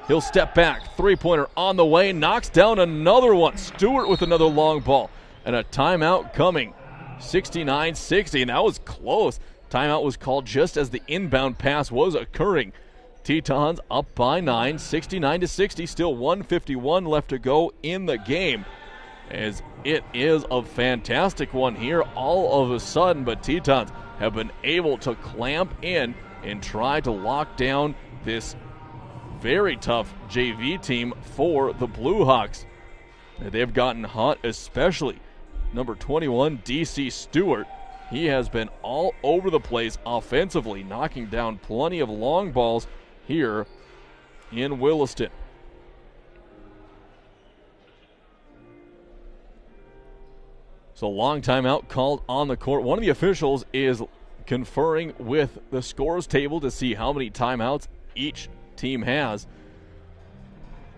He'll step back. Three-pointer on the way. Knocks down another one. Stewart with another long ball. And a timeout coming. 69-60. And that was close. Timeout was called just as the inbound pass was occurring. Tetons up by 9. 69-60. Still 1:51 left to go in the game. As it is a fantastic one here all of a sudden, but Tetons have been able to clamp in and try to lock down this very tough JV team for the Blue Hawks. They've gotten hot, especially number 21, DC Stewart. He has been all over the place offensively, knocking down plenty of long balls here in Williston. So long timeout called on the court. One of the officials is conferring with the scores table to see how many timeouts each team has,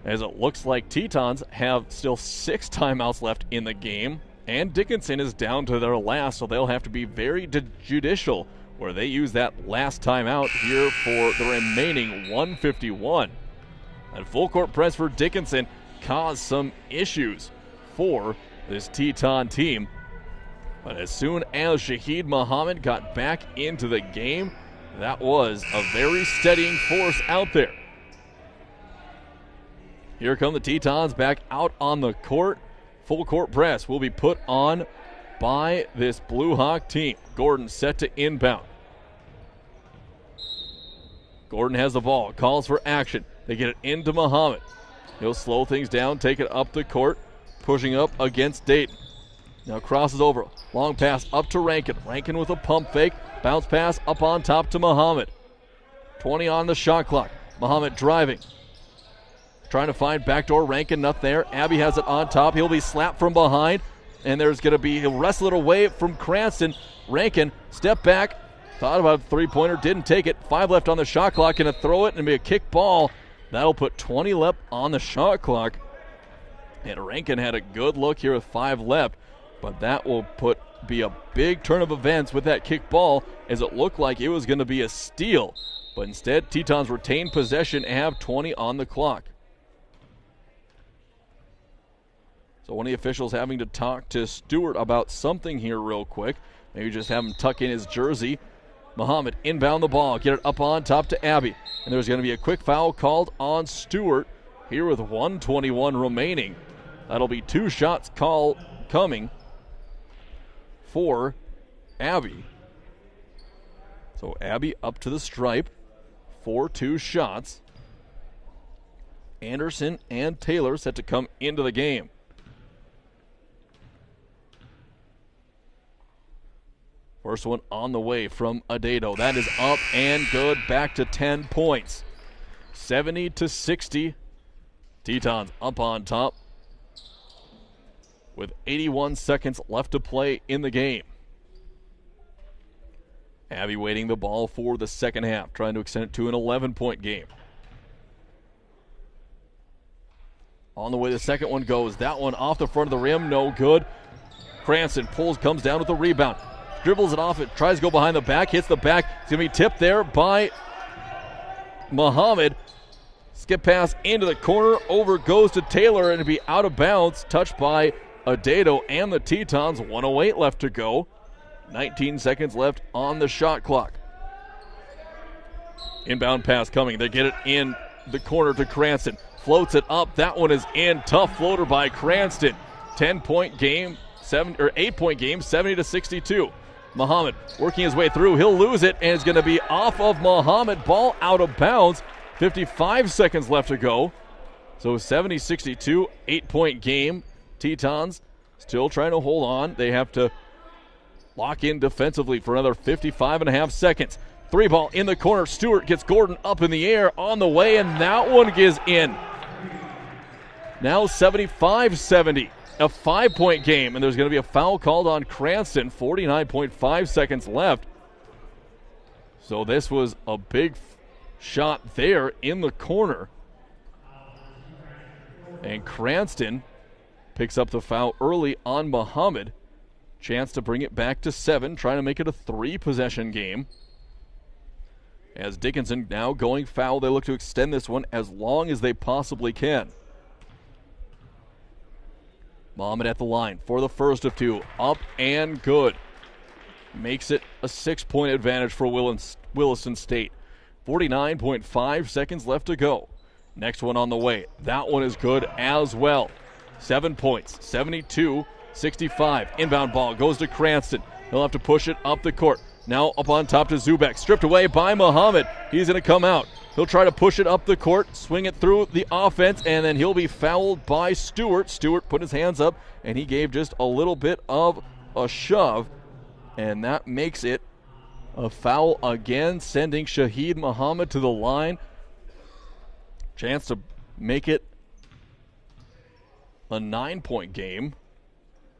as it looks like Tetons have still 6 timeouts left in the game, and Dickinson is down to their last, so they'll have to be very judicial where they use that last timeout here for the remaining 1:51. And full court press for Dickinson caused some issues for this Teton team. But as soon as Shahid Muhammad got back into the game, that was a very steadying force out there. Here come the Tetons back out on the court. Full court press will be put on by this Blue Hawk team. Gordon set to inbound. Gordon has the ball, calls for action. They get it into Muhammad. He'll slow things down, take it up the court, pushing up against Dayton. Now crosses over. Long pass up to Rankin. Rankin with a pump fake. Bounce pass up on top to Muhammad. 20 on the shot clock. Muhammad driving. Trying to find backdoor. Rankin not there. Abbey has it on top. He'll be slapped from behind. And there's going to be, he'll wrestle it away from Cranston. Rankin, step back. Thought about a three-pointer. Didn't take it. 5 left on the shot clock. Going to throw it and be a kick ball. That'll put 20 left on the shot clock. And Rankin had a good look here with 5 left. But that will be a big turn of events with that kick ball, as it looked like it was going to be a steal. But instead, Tetons retain possession and have 20 on the clock. So one of the officials having to talk to Stewart about something here real quick. Maybe just have him tuck in his jersey. Muhammad inbound the ball, get it up on top to Abbey. And there's going to be a quick foul called on Stewart here with 1:21 remaining. That'll be 2 shots coming for Abby. So Abby up to the stripe. 4-2 shots. Anderson and Taylor set to come into the game. First one on the way from Adedo. That is up and good. Back to 10 points. 70-60. Tetons up on top with 81 seconds left to play in the game. Abby waiting the ball for the second half, trying to extend it to an 11-point game. On the way the second one goes. That one off the front of the rim, no good. Cranston comes down with the rebound. Dribbles it off, it tries to go behind the back, hits the back. It's going to be tipped there by Muhammad. Skip pass into the corner, over goes to Taylor, and it'll be out of bounds. Touched by Adedo and the Tetons. 1:08 left to go. 19 seconds left on the shot clock. Inbound pass coming. They get it in the corner to Cranston. Floats it up. That one is in. Tough floater by Cranston. 10-point game, 8-point game, 70-62. Muhammad working his way through. He'll lose it, and it's going to be off of Muhammad. Ball out of bounds. 55 seconds left to go. So 70-62, 8-point game. Tetons still trying to hold on. They have to lock in defensively for another 55.5 seconds. Three ball in the corner. Stewart gets Gordon up in the air on the way, and that one is in. Now 75-70. A 5-point game, and there's going to be a foul called on Cranston. 49.5 seconds left. So this was a big shot there in the corner. And Cranston picks up the foul early on Muhammad. Chance to bring it back to 7, trying to make it a 3-possession game. As Dickinson now going foul, they look to extend this one as long as they possibly can. Muhammad at the line for the first of two. Up and good. Makes it a 6-point advantage for Williston State. 49.5 seconds left to go. Next one on the way. That one is good as well. 7 points. 72-65. Inbound ball goes to Cranston. He'll have to push it up the court. Now up on top to Zubek. Stripped away by Muhammad. He's going to come out. He'll try to push it up the court, swing it through the offense, and then he'll be fouled by Stewart. Stewart put his hands up, and he gave just a little bit of a shove, and that makes it a foul again, sending Shaheed Muhammad to the line. Chance to make it a 9-point game.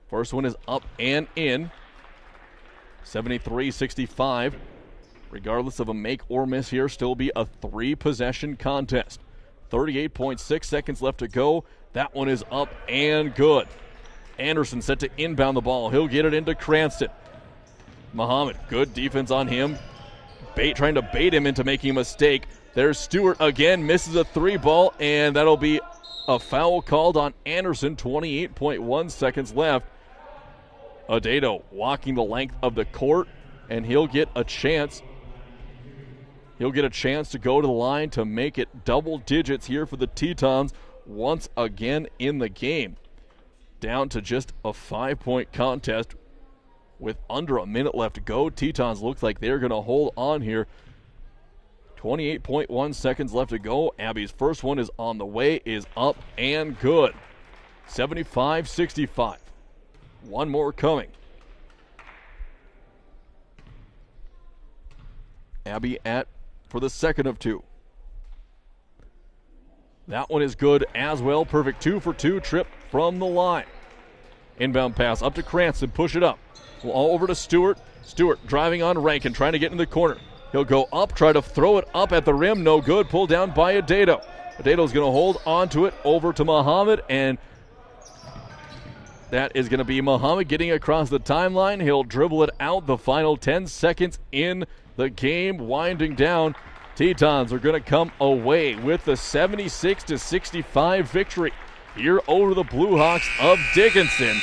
First one is up and in. 73-65. Regardless of a make or miss here, still be a 3-possession contest. 38.6 seconds left to go. That one is up and good. Anderson set to inbound the ball. He'll get it into Cranston. Muhammad, good defense on him. Trying to bait him into making a mistake. There's Stewart again, misses a 3-ball, and that'll be a foul called on Anderson. 28.1 seconds left. Adedo walking the length of the court, and he'll get a chance. He'll get a chance to go to the line to make it double digits here for the Tetons once again in the game. Down to just a 5-point contest with under a minute left to go. Tetons looks like they're going to hold on here. 28.1 seconds left to go. Abby's first one is on the way, is up and good. 75-65. One more coming. Abby for the second of two. That one is good as well. Perfect 2-for-2 trip from the line. Inbound pass up to Cranston. Push it up. All over to Stewart. Stewart driving on Rankin, trying to get in the corner. He'll go up, try to throw it up at the rim. No good. Pulled down by Adedo. Adedo's going to hold on to it over to Muhammad, and that is going to be Muhammad getting across the timeline. He'll dribble it out. The final 10 seconds in the game winding down. Tetons are going to come away with the 76-65 victory here over the Blue Hawks of Dickinson.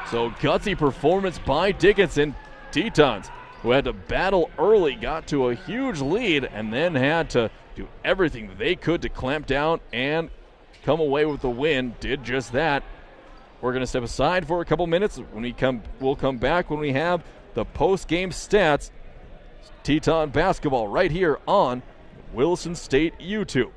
So gutsy performance by Dickinson. Tetons, who had to battle early, got to a huge lead and then had to do everything they could to clamp down and come away with the win. Did just that. We're going to step aside for a couple minutes. We'll come back when we have the post-game stats. Teton basketball right here on Williston State YouTube.